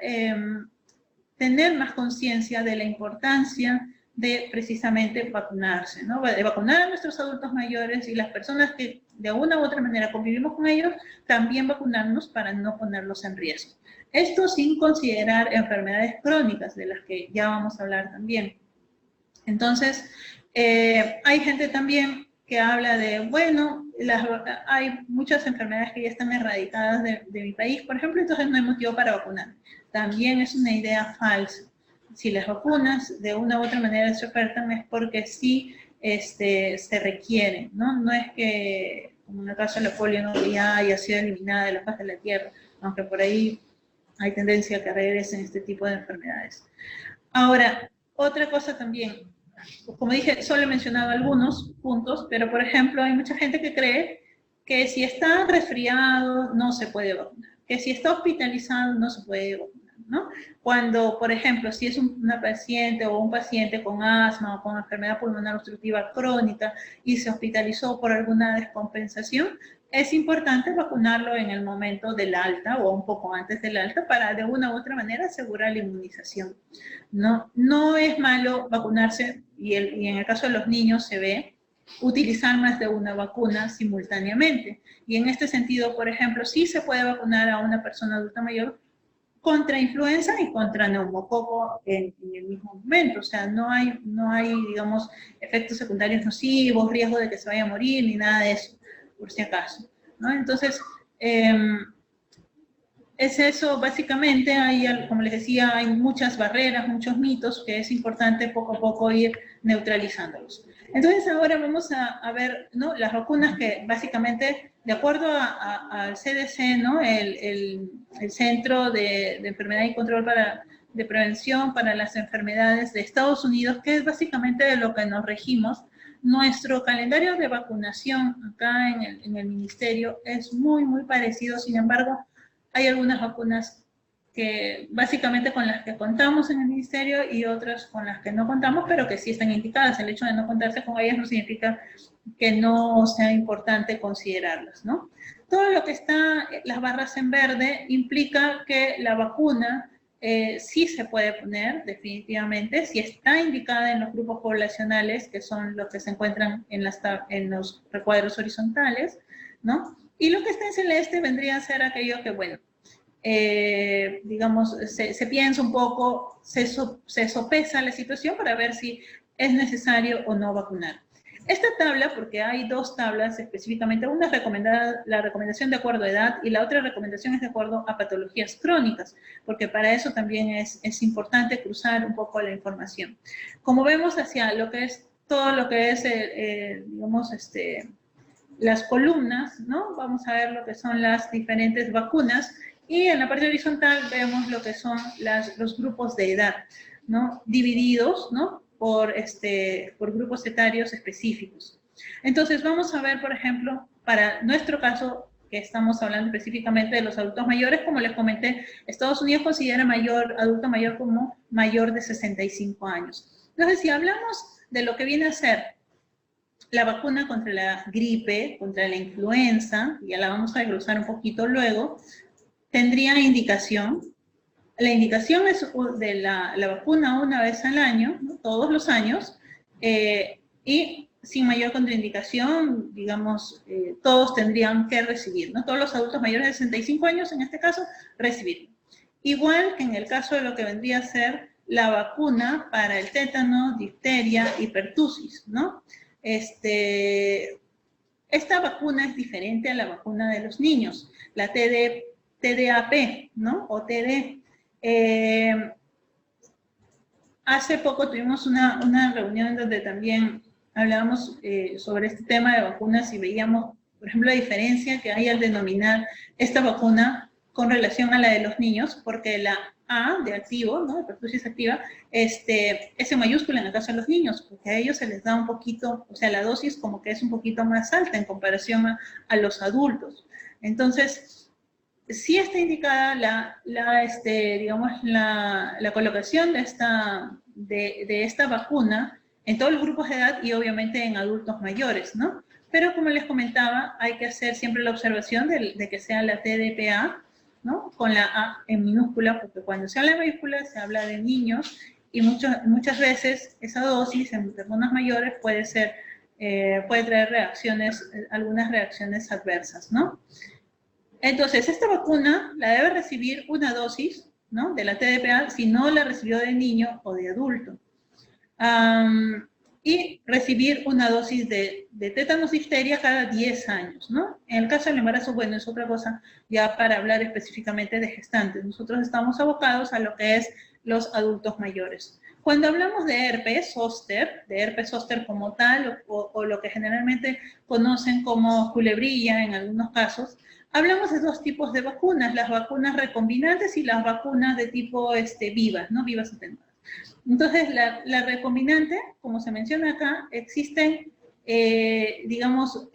tener más conciencia de la importancia de precisamente vacunarse, ¿no? De vacunar a nuestros adultos mayores y las personas que de una u otra manera convivimos con ellos, también vacunarnos para no ponerlos en riesgo. Esto sin considerar enfermedades crónicas, de las que ya vamos a hablar también. Entonces, hay gente también que habla de, bueno, hay muchas enfermedades que ya están erradicadas de mi país, por ejemplo, entonces no hay motivo para vacunar. También es una idea falsa. Si las vacunas de una u otra manera se ofertan es porque sí se requieren, ¿no? No es que, como en el caso de la polio, no, ya haya sido eliminada de la faz de la tierra, aunque por ahí hay tendencia a que regresen este tipo de enfermedades. Ahora, otra cosa también, como dije, solo he mencionado algunos puntos, pero por ejemplo, hay mucha gente que cree que si está resfriado no se puede vacunar, que si está hospitalizado no se puede vacunar, ¿no? Cuando, por ejemplo, si es una paciente o un paciente con asma o con enfermedad pulmonar obstructiva crónica y se hospitalizó por alguna descompensación, es importante vacunarlo en el momento del alta o un poco antes del alta para de una u otra manera asegurar la inmunización. No es malo vacunarse, y en el caso de los niños se ve, utilizar más de una vacuna simultáneamente. Y en este sentido, por ejemplo, sí se puede vacunar a una persona adulta mayor contra influenza y contra neumococo en el mismo momento. O sea, no hay, digamos, efectos secundarios nocivos, riesgo de que se vaya a morir, ni nada de eso, por si acaso, ¿no? Entonces, es eso, básicamente. Como les decía, hay muchas barreras, muchos mitos que es importante poco a poco ir neutralizándolos. Entonces ahora vamos a ver, ¿no?, las vacunas que básicamente, de acuerdo al CDC, ¿no?, el Centro de Enfermedad y Control de Prevención para las Enfermedades de Estados Unidos, que es básicamente de lo que nos regimos. Nuestro calendario de vacunación acá en el ministerio es muy, muy parecido. Sin embargo, hay algunas vacunas que básicamente con las que contamos en el ministerio y otras con las que no contamos, pero que sí están indicadas. El hecho de no contarse con ellas no significa que no sea importante considerarlas, ¿no? Todo lo que está, las barras en verde, implica que la vacuna sí se puede poner, definitivamente, si está indicada en los grupos poblacionales, que son los que se encuentran en los recuadros horizontales, ¿no? Y lo que está en celeste vendría a ser aquello que, bueno, digamos, se piensa un poco, se sopesa la situación para ver si es necesario o no vacunar. Esta tabla, porque hay dos tablas específicamente, una es la recomendación de acuerdo a edad y la otra recomendación es de acuerdo a patologías crónicas, porque para eso también es importante cruzar un poco la información. Como vemos hacia lo que es todo lo que es, digamos, las columnas, ¿no? Vamos a ver lo que son las diferentes vacunas, y en la parte horizontal vemos lo que son los grupos de edad, ¿no?, divididos, ¿no?, por grupos etarios específicos. Entonces vamos a ver, por ejemplo, para nuestro caso, que estamos hablando específicamente de los adultos mayores, como les comenté, Estados Unidos considera adulto mayor como mayor de 65 años. Entonces, si hablamos de lo que viene a ser la vacuna contra la gripe, contra la influenza, ya la vamos a desglosar un poquito luego, tendría indicación. La indicación es de la vacuna una vez al año, ¿no? Todos los años, y sin mayor contraindicación, digamos, todos tendrían que recibir, ¿no? Todos los adultos mayores de 65 años, en este caso, recibir. Igual que en el caso de lo que vendría a ser la vacuna para el tétano, difteria y pertusis, ¿no? Esta vacuna es diferente a la vacuna de los niños, la TDAP, ¿no? O TD. Hace poco tuvimos una reunión donde también hablábamos sobre este tema de vacunas y veíamos, por ejemplo, la diferencia que hay al denominar esta vacuna con relación a la de los niños, porque la A de activo, ¿no? De pertusis activa, es en mayúscula en el caso de los niños, porque a ellos se les da un poquito, o sea, la dosis como que es un poquito más alta en comparación a los adultos. Entonces, sí está indicada digamos, la colocación de esta vacuna en todos los grupos de edad y obviamente en adultos mayores, ¿no? Pero como les comentaba, hay que hacer siempre la observación de que sea la TDPA, ¿no? Con la A en minúscula, porque cuando se habla en mayúscula se habla de niños y muchas veces esa dosis en personas mayores puede traer algunas reacciones adversas, ¿no? Entonces, esta vacuna la debe recibir una dosis, ¿no? De la TDPA si no la recibió de niño o de adulto. Y recibir una dosis de tétanos difteria cada 10 años, ¿no? En el caso del embarazo, bueno, es otra cosa ya para hablar específicamente de gestantes. Nosotros estamos abocados a lo que es los adultos mayores. Cuando hablamos de herpes zóster como tal, o lo que generalmente conocen como culebrilla en algunos casos, hablamos de dos tipos de vacunas, las vacunas recombinantes y las vacunas de tipo vivas, ¿no? Vivas atenuadas. Entonces, la recombinante, como se menciona acá, existen, digamos,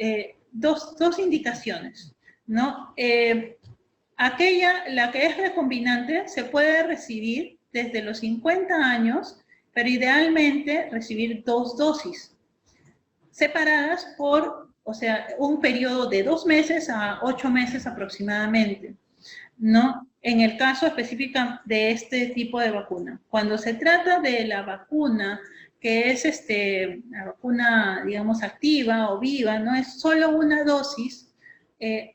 dos indicaciones, ¿no? La que es recombinante se puede recibir desde los 50 años, pero idealmente recibir 2 dosis, separadas por, o sea, un periodo de 2 meses a 8 meses aproximadamente, ¿no? En el caso específico de este tipo de vacuna. Cuando se trata de la vacuna, que es la vacuna, digamos, activa o viva, ¿no? Es solo una dosis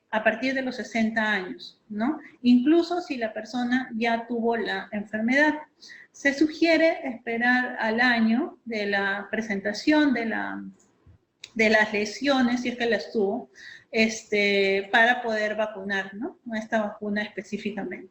a partir de los 60 años, ¿no? Incluso si la persona ya tuvo la enfermedad. Se sugiere esperar al año de la presentación de las lesiones, si es que las tuvo, para poder vacunar, ¿no? Esta vacuna específicamente.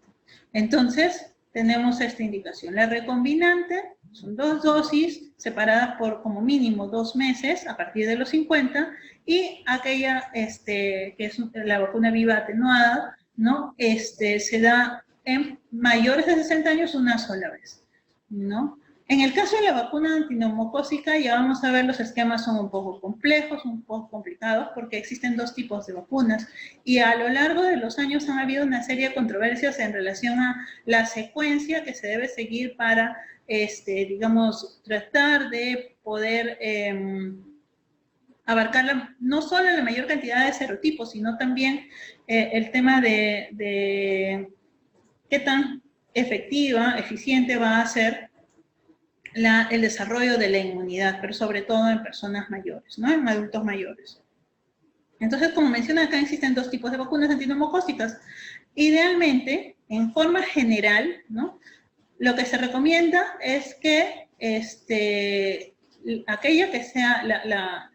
Entonces, tenemos esta indicación. La recombinante son 2 dosis separadas por como mínimo 2 meses a partir de los 50 y aquella que es la vacuna viva atenuada, ¿no? Se da en mayores de 60 años una sola vez, ¿no? En el caso de la vacuna antineumocócica, ya vamos a ver, los esquemas son un poco complejos, un poco complicados, porque existen 2 tipos de vacunas. Y a lo largo de los años han habido una serie de controversias en relación a la secuencia que se debe seguir para, digamos, tratar de poder abarcar no solo la mayor cantidad de serotipos, sino también el tema de qué tan efectiva, eficiente va a ser el desarrollo de la inmunidad, pero sobre todo en personas mayores, ¿no? En adultos mayores. Entonces, como menciona acá, existen 2 tipos de vacunas antineumocócicas. Idealmente, en forma general, ¿no? Lo que se recomienda es que aquella que sea la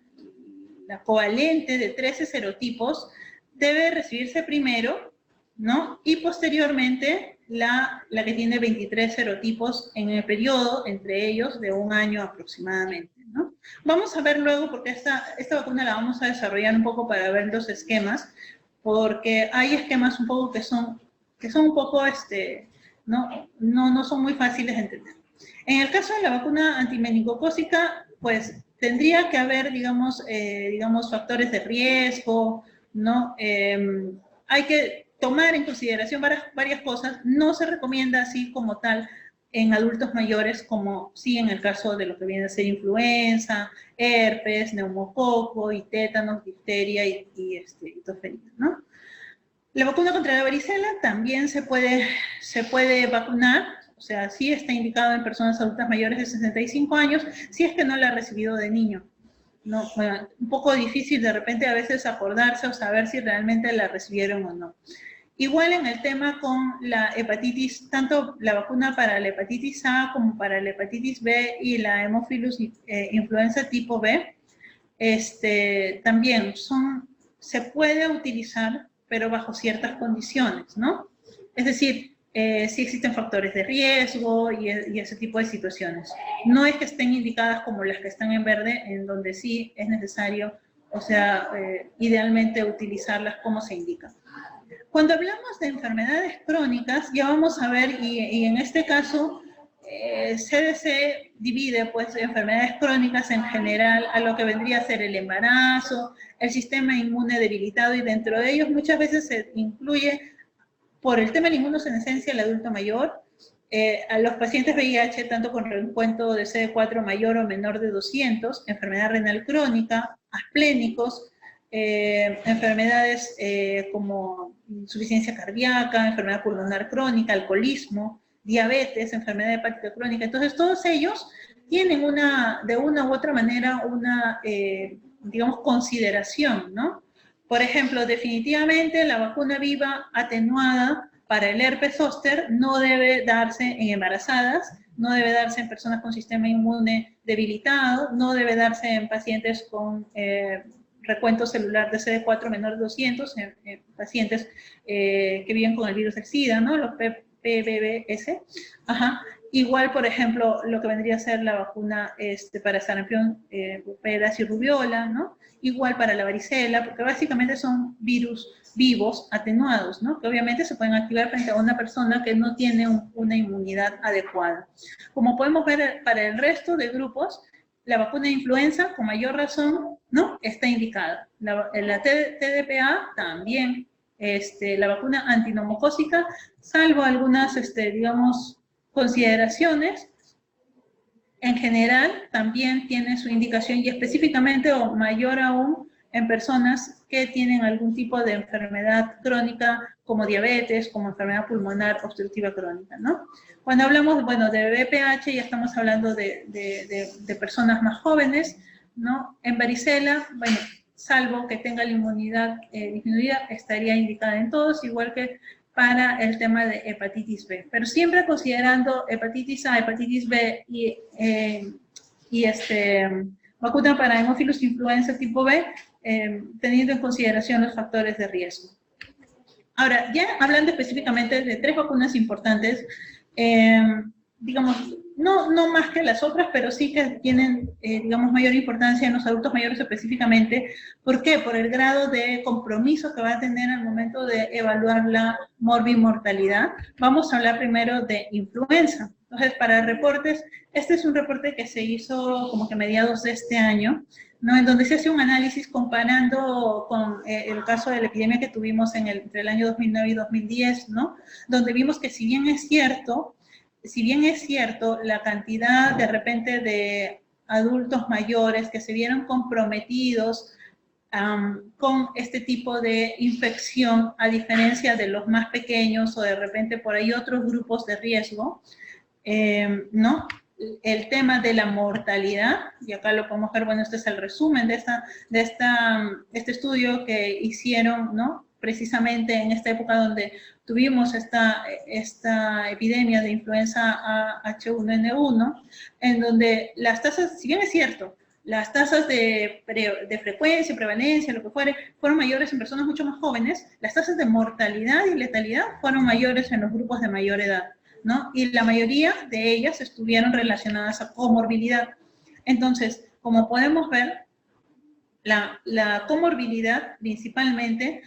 covalente de 13 serotipos debe recibirse primero, ¿no? Y posteriormente la que tiene 23 serotipos en el periodo, entre ellos, de 1 año aproximadamente, ¿no? Vamos a ver luego, porque esta vacuna la vamos a desarrollar un poco para ver los esquemas, porque hay esquemas un poco que son un poco, no son muy fáciles de entender. En el caso de la vacuna antimeningocócica, pues tendría que haber, digamos, factores de riesgo, ¿no? Hay que tomar en consideración varias cosas. No se recomienda así como tal en adultos mayores, como sí en el caso de lo que viene a ser influenza, herpes, neumococo, y tétanos, difteria y tosferina, ¿no? La vacuna contra la varicela también se puede vacunar, o sea, sí está indicado en personas adultas mayores de 65 años, si es que no la ha recibido de niño. No, bueno, un poco difícil de repente a veces acordarse o saber si realmente la recibieron o no. Igual en el tema con la hepatitis, tanto la vacuna para la hepatitis A como para la hepatitis B y la Haemophilus influenza tipo B, también se puede utilizar, pero bajo ciertas condiciones, ¿no? Es decir, si existen factores de riesgo y ese tipo de situaciones. No es que estén indicadas como las que están en verde, en donde sí es necesario, o sea, idealmente utilizarlas como se indica. Cuando hablamos de enfermedades crónicas, ya vamos a ver, y en este caso, CDC divide pues enfermedades crónicas en general a lo que vendría a ser el embarazo, el sistema inmune debilitado, y dentro de ellos muchas veces se incluye, por el tema de la inmunosenescencia, el adulto mayor, a los pacientes VIH, tanto con recuento de CD4 mayor o menor de 200, enfermedad renal crónica, asplénicos, enfermedades como insuficiencia cardíaca, enfermedad pulmonar crónica, alcoholismo, diabetes, enfermedad hepática crónica. Entonces, todos ellos tienen de una u otra manera una, digamos, consideración, ¿no? Por ejemplo, definitivamente la vacuna viva atenuada para el herpes zóster no debe darse en embarazadas, no debe darse en personas con sistema inmune debilitado, no debe darse en pacientes con recuento celular de CD4 menor de 200, en pacientes que viven con el virus del SIDA, ¿no? Los PBBS. Ajá. Igual, por ejemplo, lo que vendría a ser la vacuna para sarampión, paperas y rubiola, ¿no? Igual para la varicela, porque básicamente son virus vivos atenuados, ¿no? Que obviamente se pueden activar frente a una persona que no tiene una inmunidad adecuada. Como podemos ver, para el resto de grupos, la vacuna de influenza, con mayor razón, ¿no? Está indicada. La TDPA también. La vacuna antineumocócica, salvo algunas, digamos, consideraciones, en general también tiene su indicación, y específicamente o mayor aún en personas que tienen algún tipo de enfermedad crónica como diabetes, como enfermedad pulmonar obstructiva crónica, ¿no? Cuando hablamos, bueno, de VPH ya estamos hablando de personas más jóvenes, ¿no? En varicela, bueno, salvo que tenga la inmunidad disminuida, estaría indicada en todos, igual que para el tema de hepatitis B. Pero siempre considerando hepatitis A, hepatitis B y vacuna para Haemophilus influenza tipo B, teniendo en consideración los factores de riesgo. Ahora, ya hablando específicamente de 3 vacunas importantes, digamos, no más que las otras, pero sí que tienen, digamos, mayor importancia en los adultos mayores específicamente. ¿Por qué? Por el grado de compromiso que va a tener al momento de evaluar la morbimortalidad. Vamos a hablar primero de influenza. Entonces, para reportes, este es un reporte que se hizo como que a mediados de este año, ¿no? En donde se hace un análisis comparando con el caso de la epidemia que tuvimos entre el año 2009 y 2010, ¿no? Donde vimos que si bien es cierto, la cantidad de repente de adultos mayores que se vieron comprometidos con este tipo de infección, a diferencia de los más pequeños o de repente por ahí otros grupos de riesgo, ¿no? El tema de la mortalidad, y acá lo podemos ver, bueno, este es el resumen de este estudio que hicieron, ¿no? Precisamente en esta época donde tuvimos esta epidemia de influenza H1N1, en donde las tasas, si bien es cierto, las tasas de frecuencia, prevalencia, lo que fuere, fueron mayores en personas mucho más jóvenes, las tasas de mortalidad y letalidad fueron mayores en los grupos de mayor edad, ¿no? Y la mayoría de ellas estuvieron relacionadas a comorbilidad. Entonces, como podemos ver, la comorbilidad principalmente,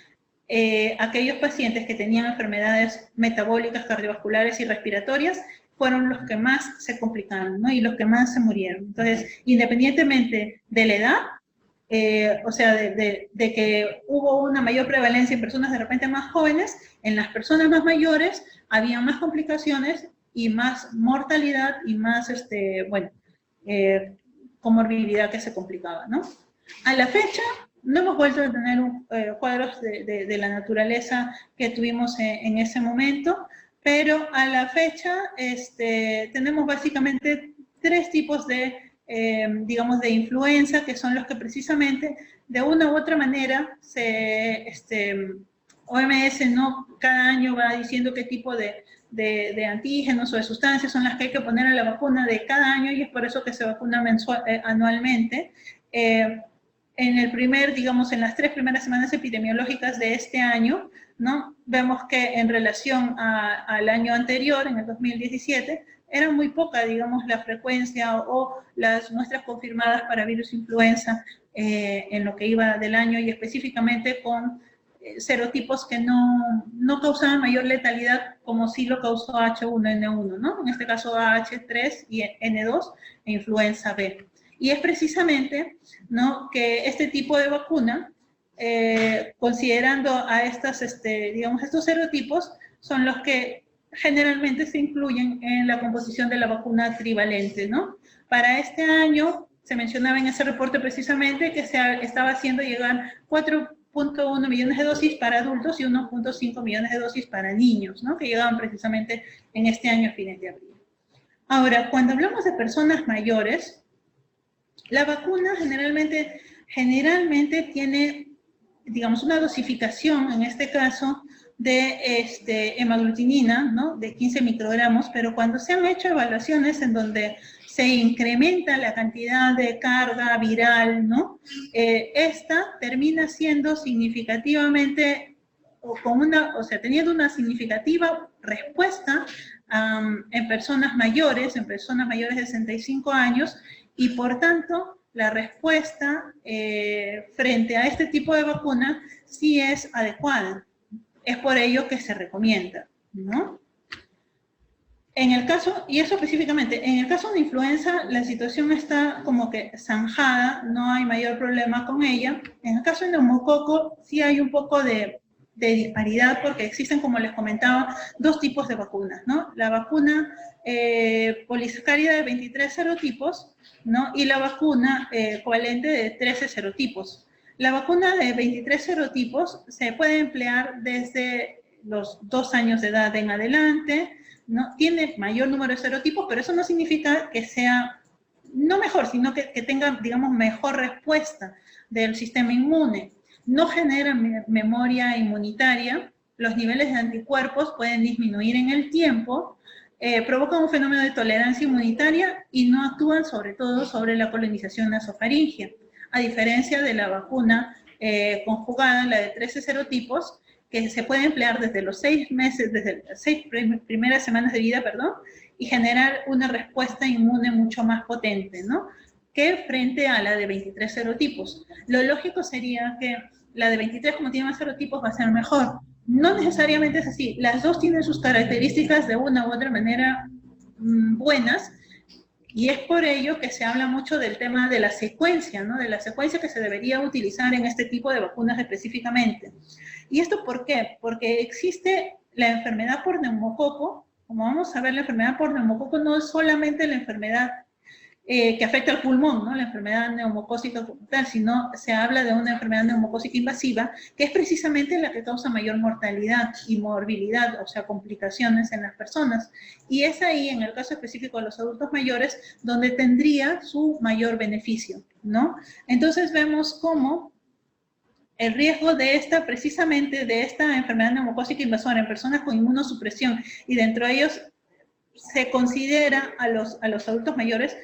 aquellos pacientes que tenían enfermedades metabólicas, cardiovasculares y respiratorias, fueron los que más se complicaron, ¿no? Y los que más se murieron. Entonces, independientemente de la edad, o sea, de que hubo una mayor prevalencia en personas de repente más jóvenes, en las personas más mayores había más complicaciones y más mortalidad y más, comorbilidad que se complicaba, ¿no? A la fecha, no hemos vuelto a tener cuadros de la naturaleza que tuvimos en ese momento, pero a la fecha tenemos básicamente 3 tipos de, digamos, de influenza, que son los que precisamente, de una u otra manera, OMS no cada año va diciendo qué tipo de antígenos o de sustancias son las que hay que poner en la vacuna de cada año, y es por eso que se vacuna anualmente. En el digamos, en las 3 primeras semanas epidemiológicas de este año, ¿no? Vemos que en relación al año anterior, en el 2017, era muy poca, digamos, la frecuencia o las muestras confirmadas para virus influenza en lo que iba del año, y específicamente con serotipos que no causaban mayor letalidad como sí lo causó H1N1, ¿no? En este caso AH3 y N2 e influenza B. Y es precisamente, ¿no?, que este tipo de vacuna, considerando a digamos, estos serotipos, son los que generalmente se incluyen en la composición de la vacuna trivalente, ¿no? Para este año, se mencionaba en ese reporte precisamente que se estaba haciendo llegar 4.1 millones de dosis para adultos y 1.5 millones de dosis para niños, ¿no?, que llegaban precisamente en este año a fines de abril. Ahora, cuando hablamos de personas mayores, la vacuna generalmente tiene, digamos, una dosificación, en este caso, de hemaglutinina, ¿no?, de 15 microgramos, pero cuando se han hecho evaluaciones en donde se incrementa la cantidad de carga viral, ¿no?, esta termina siendo significativamente, teniendo una significativa respuesta en personas mayores de 65 años, y por tanto, la respuesta frente a este tipo de vacuna sí es adecuada. Es por ello que se recomienda, ¿no? En el caso, y eso específicamente, en el caso de influenza, la situación está como que zanjada, no hay mayor problema con ella. En el caso de neumococo, sí hay un poco de disparidad, porque existen, como les comentaba, 2 tipos de vacunas, ¿no? La vacuna polisacárida de 23 serotipos, ¿no?, y la vacuna covalente de 13 serotipos. La vacuna de 23 serotipos se puede emplear desde los 2 años de edad en adelante, ¿no? Tiene mayor número de serotipos, pero eso no significa que sea, no mejor, sino que tenga, digamos, mejor respuesta del sistema inmune. No genera memoria inmunitaria, los niveles de anticuerpos pueden disminuir en el tiempo, provocan un fenómeno de tolerancia inmunitaria y no actúan sobre todo sobre la colonización nasofaringea, a diferencia de la vacuna conjugada, la de 13 serotipos, que se puede emplear desde los 6 meses, desde las 6 primeras semanas de vida, perdón, y generar una respuesta inmune mucho más potente, ¿no?, que frente a la de 23 serotipos. Lo lógico sería que la de 23, como tiene más serotipos, va a ser mejor. No necesariamente es así. Las 2 tienen sus características de una u otra manera buenas, y es por ello que se habla mucho del tema de la secuencia, ¿no?, de la secuencia que se debería utilizar en este tipo de vacunas específicamente. ¿Y esto por qué? Porque existe la enfermedad por neumococo. Como vamos a ver, la enfermedad por neumococo no es solamente la enfermedad que afecta al pulmón, ¿no?, la enfermedad neumocócica como tal, sino se habla de una enfermedad neumocócica invasiva, que es precisamente la que causa mayor mortalidad y morbilidad, o sea, complicaciones en las personas. Y es ahí, en el caso específico de los adultos mayores, donde tendría su mayor beneficio, ¿no? Entonces vemos cómo el riesgo de precisamente de esta enfermedad neumocócica invasora en personas con inmunosupresión, y dentro de ellos se considera a los adultos mayores,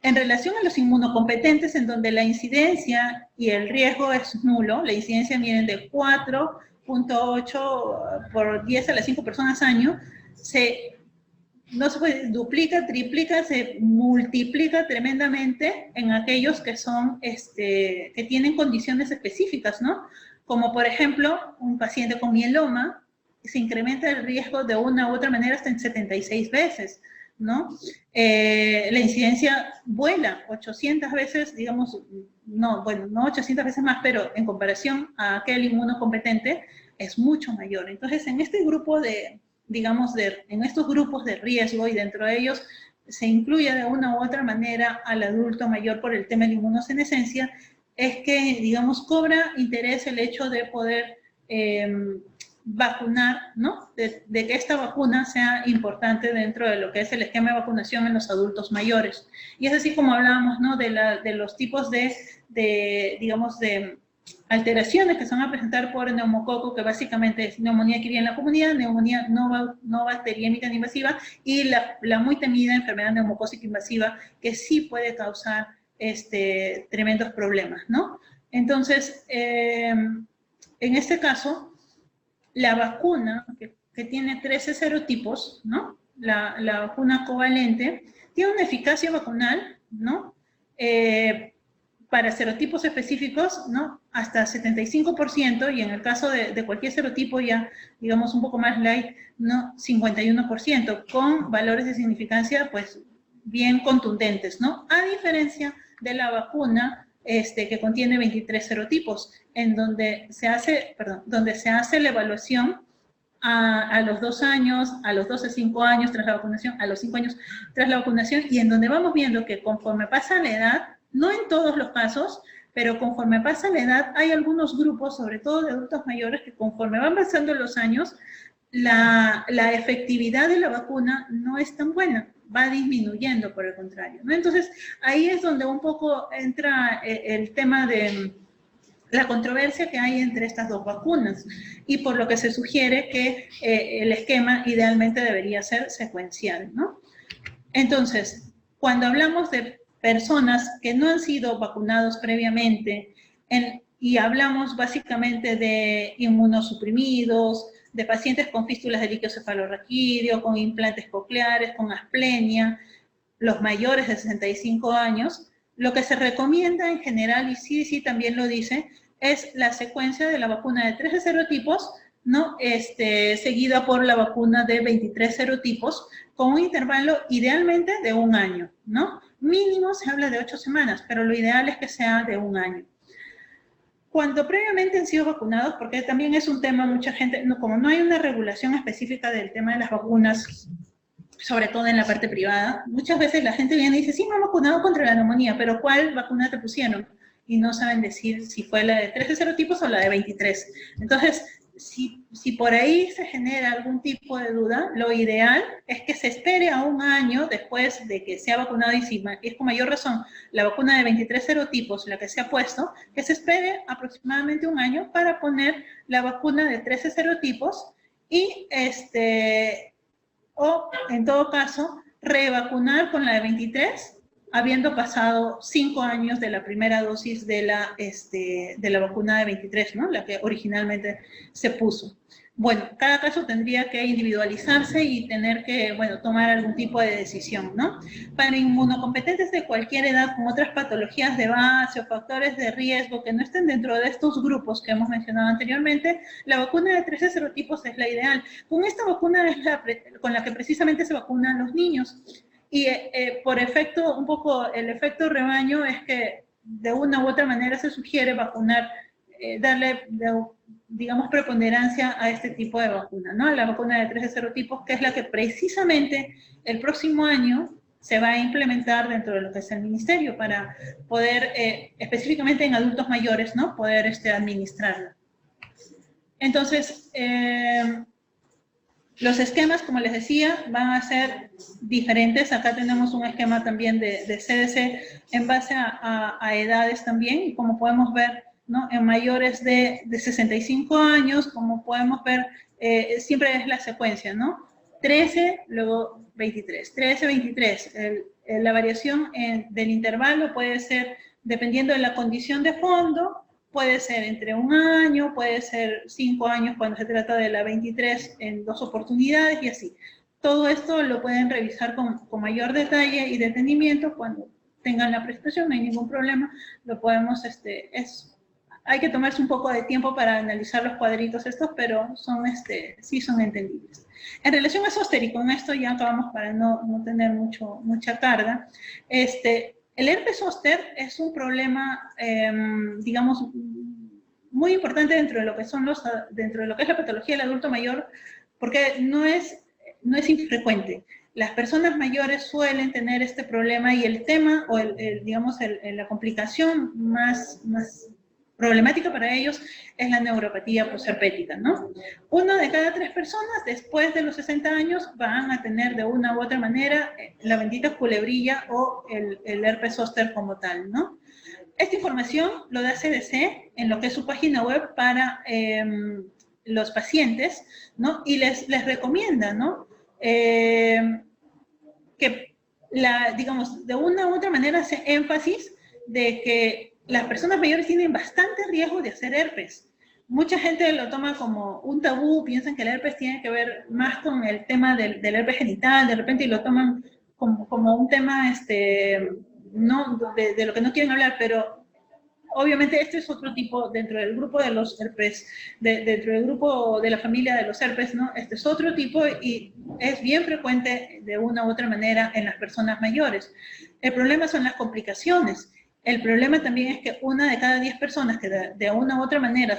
en relación a los inmunocompetentes, en donde la incidencia y el riesgo es nulo. La incidencia, miren, de 4.8 por 10 a las 5 personas año, no se puede, duplica, triplica, se multiplica tremendamente en aquellos que son, que tienen condiciones específicas, ¿no? Como por ejemplo, un paciente con mieloma, se incrementa el riesgo de una u otra manera hasta en 76 veces, ¿no? La incidencia vuela 800 veces, digamos, no 800 veces más, pero en comparación a aquel inmunocompetente es mucho mayor. Entonces, en este grupo de digamos, en estos grupos de riesgo, y dentro de ellos se incluye de una u otra manera al adulto mayor por el tema de la inmunosenescencia, es que, digamos, cobra interés el hecho de poder vacunar, ¿no? De que esta vacuna sea importante dentro de lo que es el esquema de vacunación en los adultos mayores. Y es así como hablábamos, ¿no? De los tipos digamos, de alteraciones que se van a presentar por neumococo, que básicamente es neumonía adquirida en la comunidad, neumonía no bacteriémica ni invasiva, y la muy temida enfermedad neumocócica invasiva, que sí puede causar tremendos problemas, ¿no? Entonces, en este caso, la vacuna, que tiene 13 serotipos, ¿no? La vacuna covalente, tiene una eficacia vacunal, ¿no? Para serotipos específicos, ¿no? Hasta 75%, y en el caso de cualquier serotipo ya, digamos, un poco más light, ¿no? 51%, con valores de significancia, pues, bien contundentes, ¿no? A diferencia de la vacuna que contiene 23 serotipos, en donde se hace la evaluación a los 2 años, a los 12, 5 años tras la vacunación, a los 5 años tras la vacunación, y en donde vamos viendo que conforme pasa la edad, no en todos los casos, pero conforme pasa la edad, hay algunos grupos, sobre todo de adultos mayores, que conforme van pasando los años, la efectividad de la vacuna no es tan buena, va disminuyendo por el contrario, ¿no? Entonces, ahí es donde un poco entra el tema de la controversia que hay entre estas dos vacunas, y por lo que se sugiere que el esquema idealmente debería ser secuencial, ¿no? Entonces, cuando hablamos de personas que no han sido vacunados previamente, y hablamos básicamente de inmunosuprimidos, de pacientes con fístulas de líquido cefalorraquídeo, con implantes cocleares, con asplenia, los mayores de 65 años, lo que se recomienda en general, y sí también lo dice, es la secuencia de la vacuna de 13 serotipos, ¿no? Seguida por la vacuna de 23 serotipos, con un intervalo idealmente de 1 año, ¿no? Mínimo se habla de 8 semanas, pero lo ideal es que sea de 1 año. Cuando previamente han sido vacunados, porque también es un tema, mucha gente, como no hay una regulación específica del tema de las vacunas, sobre todo en la parte privada, muchas veces la gente viene y dice, sí, me han vacunado contra la neumonía, pero ¿cuál vacuna te pusieron? Y no saben decir si fue la de 13 serotipos o la de 23. Entonces, si por ahí se genera algún tipo de duda, lo ideal es que se espere a 1 año después de que se ha vacunado, y si es con mayor razón la vacuna de 23 serotipos, la que se ha puesto, que se espere aproximadamente 1 año para poner la vacuna de 13 serotipos, y o en todo caso revacunar con la de 23, habiendo pasado 5 años de la primera dosis de la vacuna de 23, ¿no? La que originalmente se puso. Bueno, cada caso tendría que individualizarse y tener que, bueno, tomar algún tipo de decisión, ¿no? Para inmunocompetentes de cualquier edad con otras patologías de base o factores de riesgo que no estén dentro de estos grupos que hemos mencionado anteriormente, la vacuna de 13 serotipos es la ideal. Con esta vacuna es con la que precisamente se vacunan los niños. Y por efecto, un poco el efecto rebaño es que de una u otra manera se sugiere vacunar, darle, digamos, preponderancia a este tipo de vacuna, ¿no? La vacuna de 13 serotipos, que es la que precisamente el próximo año se va a implementar dentro de lo que es el ministerio para poder, específicamente en adultos mayores, ¿no? Poder administrarla. Entonces, los esquemas, como les decía, van a ser diferentes. Acá tenemos un esquema también de CDC en base a edades también, y como podemos ver, ¿no? En mayores de 65 años, como podemos ver, siempre es la secuencia, ¿no? 13, luego 23, 13, 23. La variación del intervalo puede ser, dependiendo de la condición de fondo, puede ser entre 1 año, puede ser 5 años cuando se trata de la 23 en 2 oportunidades y así. Todo esto lo pueden revisar con mayor detalle y detenimiento cuando tengan la presentación, no hay ningún problema. Lo podemos, hay que tomarse un poco de tiempo para analizar los cuadritos estos, pero son, sí son entendibles. En relación a zóster, y con esto ya acabamos para no tener mucha carga, el herpes zóster es un problema, digamos, muy importante dentro de lo que es la patología del adulto mayor, porque no es infrecuente. Las personas mayores suelen tener este problema y el tema, o digamos, la complicación más problemática para ellos es la neuropatía posherpética, ¿no? 1 de cada 3 personas después de los 60 años van a tener de una u otra manera la bendita culebrilla o el herpes zóster como tal, ¿no? Esta información lo da CDC en lo que es su página web para los pacientes, ¿no? Y les recomienda, ¿no? Que, digamos, de una u otra manera hace énfasis de que las personas mayores tienen bastante riesgo de hacer herpes. Mucha gente lo toma como un tabú, piensan que el herpes tiene que ver más con el tema del herpes genital, de repente, y lo toman como un tema no, de lo que no quieren hablar, pero obviamente este es otro tipo dentro del grupo de los herpes, dentro del grupo de la familia de los herpes, ¿no? Este es otro tipo y es bien frecuente de una u otra manera en las personas mayores. El problema son las complicaciones. El problema también es que 1 de cada 10 personas que de una u otra manera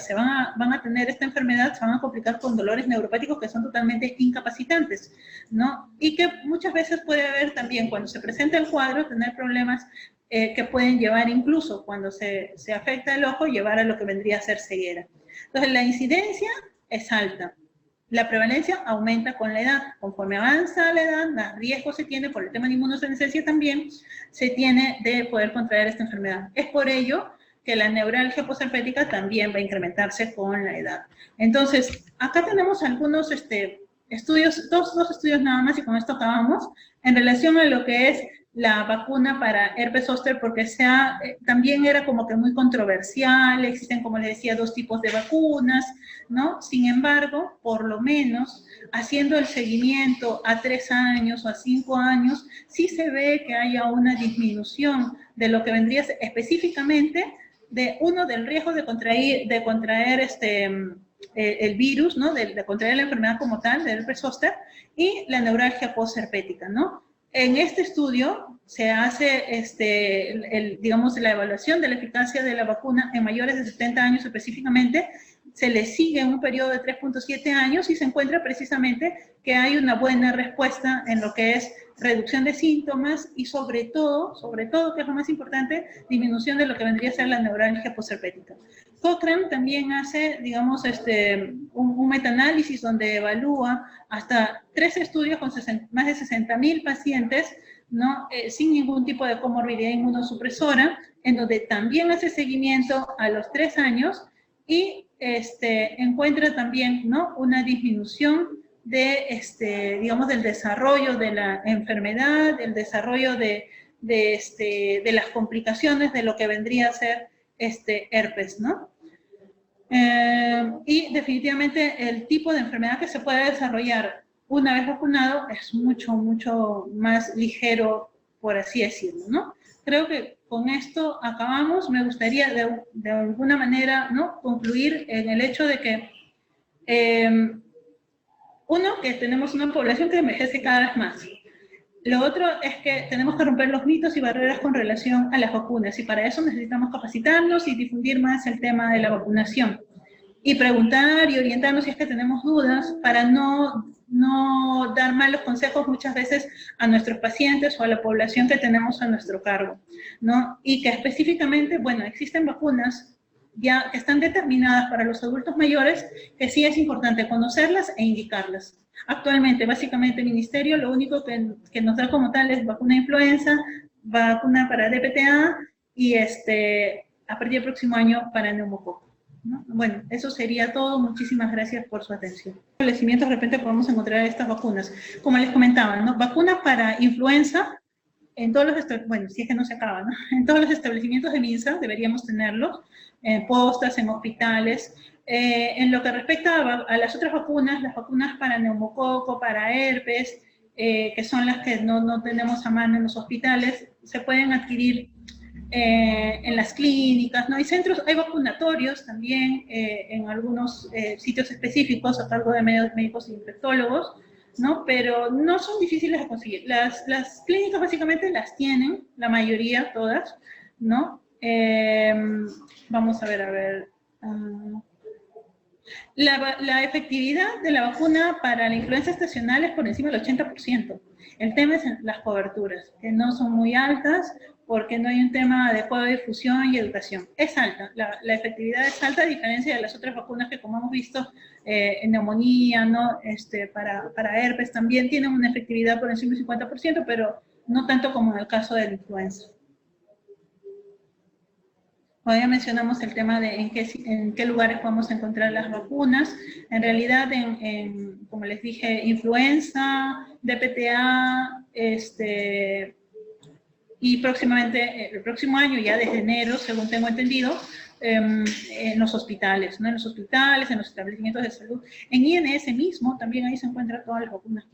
van a tener esta enfermedad se van a complicar con dolores neuropáticos que son totalmente incapacitantes, ¿no? Y que muchas veces puede haber también, cuando se presenta el cuadro, tener problemas que pueden llevar incluso, cuando se afecta el ojo, llevar a lo que vendría a ser ceguera. Entonces, la incidencia es alta. La prevalencia aumenta con la edad. Conforme avanza la edad, más riesgo se tiene, por el tema de inmunosenescencia también, se tiene de poder contraer esta enfermedad. Es por ello que la neuralgia posherpética también va a incrementarse con la edad. Entonces, acá tenemos algunos estudios, dos estudios nada más, y con esto acabamos, en relación a lo que es la vacuna para herpes zóster, porque también era como que muy controversial, existen, como les decía, 2 tipos de vacunas, ¿no? Sin embargo, por lo menos, haciendo el seguimiento a 3 años o a 5 años, sí se ve que haya una disminución de lo que vendría específicamente del riesgo de contraer el virus, ¿no? De contraer la enfermedad como tal, del herpes zóster, y la neuralgia posherpética, ¿no? En este estudio se hace, digamos, la evaluación de la eficacia de la vacuna en mayores de 70 años específicamente, se les sigue en un periodo de 3.7 años y se encuentra precisamente que hay una buena respuesta en lo que es reducción de síntomas y sobre todo, que es lo más importante, disminución de lo que vendría a ser la neuralgia posherpética. Cochrane también hace, digamos, un metaanálisis donde evalúa hasta 3 estudios con más de 60.000 pacientes, ¿no? Sin ningún tipo de comorbilidad inmunosupresora, en donde también hace seguimiento a los 3 años y encuentra también, ¿no? Una disminución digamos, del desarrollo de la enfermedad, del desarrollo de las complicaciones de lo que vendría a ser herpes, ¿no? Y definitivamente el tipo de enfermedad que se puede desarrollar una vez vacunado es mucho, mucho más ligero, por así decirlo, ¿no? Creo que con esto acabamos. Me gustaría de alguna manera, ¿no?, concluir en el hecho de que, uno, que tenemos una población que envejece cada vez más. Lo otro es que tenemos que romper los mitos y barreras con relación a las vacunas, y para eso necesitamos capacitarnos y difundir más el tema de la vacunación. Y preguntar y orientarnos si es que tenemos dudas, para no dar malos consejos muchas veces a nuestros pacientes o a la población que tenemos a nuestro cargo, ¿no? Y que específicamente, bueno, existen vacunas ya que están determinadas para los adultos mayores, que sí es importante conocerlas e indicarlas. Actualmente, básicamente, el Ministerio lo único que nos da como tal es vacuna de influenza, vacuna para DPTA y a partir del próximo año para neumococo, ¿no? Bueno, eso sería todo. Muchísimas gracias por su atención. En establecimientos de repente podemos encontrar estas vacunas. Como les comentaba, ¿no? Vacunas para influenza, en todos los, bueno, si es que no se acaba, ¿no? En todos los establecimientos de MINSA deberíamos tenerlos, en postas, en hospitales. En lo que respecta a las otras vacunas, las vacunas para neumococo, para herpes, que son las que no tenemos a mano en los hospitales, se pueden adquirir en las clínicas, ¿no? Hay centros, hay vacunatorios también en algunos sitios específicos a cargo de médicos e infectólogos, ¿no? Pero no son difíciles de conseguir. Las clínicas básicamente las tienen, la mayoría, todas, ¿no? Vamos a ver. La efectividad de la vacuna para la influenza estacional es por encima del 80%. El tema es las coberturas, que no son muy altas porque no hay un tema adecuado de difusión y educación. Es alta, la efectividad es alta a diferencia de las otras vacunas que, como hemos visto, en neumonía, ¿no? Para herpes también tienen una efectividad por encima del 50%, pero no tanto como en el caso de la influenza. Hoy ya mencionamos el tema de en qué lugares podemos encontrar las vacunas. En realidad, como les dije, influenza, DPTA, y próximamente, el próximo año, ya desde enero, según tengo entendido, en los hospitales, ¿no? En los hospitales, en los establecimientos de salud. En INS mismo, también ahí se encuentran todas las vacunas.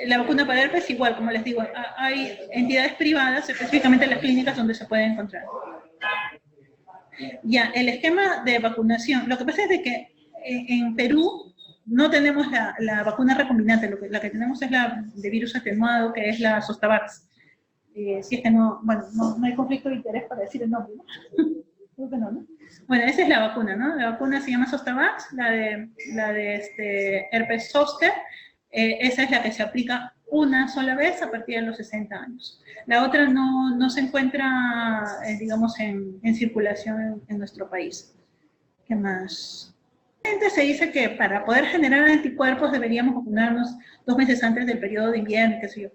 La vacuna para herpes, igual, como les digo, hay entidades privadas, específicamente las clínicas, donde se puede encontrar. Ya, el esquema de vacunación. Lo que pasa es de que en Perú no tenemos la vacuna recombinante, la que tenemos es la de virus atenuado, que es la Zostavax. Si es que no, bueno, no hay conflicto de interés para decir el nombre, ¿no? Creo que no. Bueno, esa es la vacuna, ¿no? La vacuna se llama Zostavax, la de herpes zóster. Esa es la que se aplica una sola vez a partir de los 60 años. La otra no se encuentra, digamos, en circulación en nuestro país. ¿Qué más? Se dice que para poder generar anticuerpos deberíamos vacunarnos 2 meses antes del periodo de invierno, qué sé yo.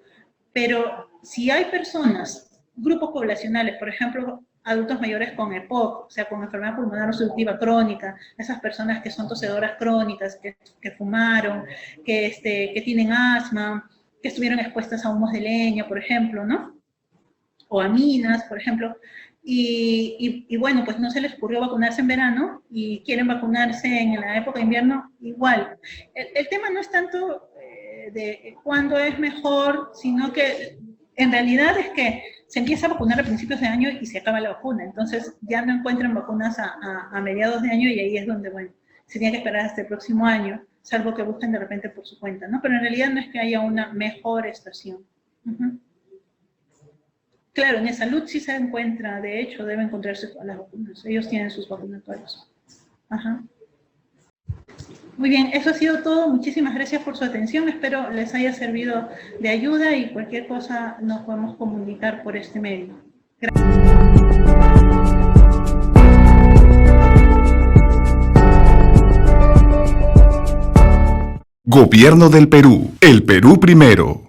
Pero si hay personas, grupos poblacionales, por ejemplo, adultos mayores con EPOC, o sea, con enfermedad pulmonar obstructiva crónica, esas personas que son tosedoras crónicas, que fumaron, que tienen asma, que estuvieron expuestas a humos de leña, por ejemplo, ¿no? O a minas, por ejemplo. Y bueno, pues no se les ocurrió vacunarse en verano y quieren vacunarse en la época de invierno, igual. El tema no es tanto de cuándo es mejor, sino que en realidad es que se empieza a vacunar a principios de año y se acaba la vacuna. Entonces ya no encuentran vacunas a mediados de año y ahí es donde, bueno, se tiene que esperar hasta el próximo año, salvo que busquen de repente por su cuenta, ¿no? Pero en realidad no es que haya una mejor estación. Claro, en salud sí se encuentra, de hecho, debe encontrarse todas las vacunas. Ellos tienen sus vacunatorios. Ajá. Muy bien, eso ha sido todo. Muchísimas gracias por su atención. Espero les haya servido de ayuda y cualquier cosa nos podemos comunicar por este medio. Gracias. Gobierno del Perú. El Perú primero.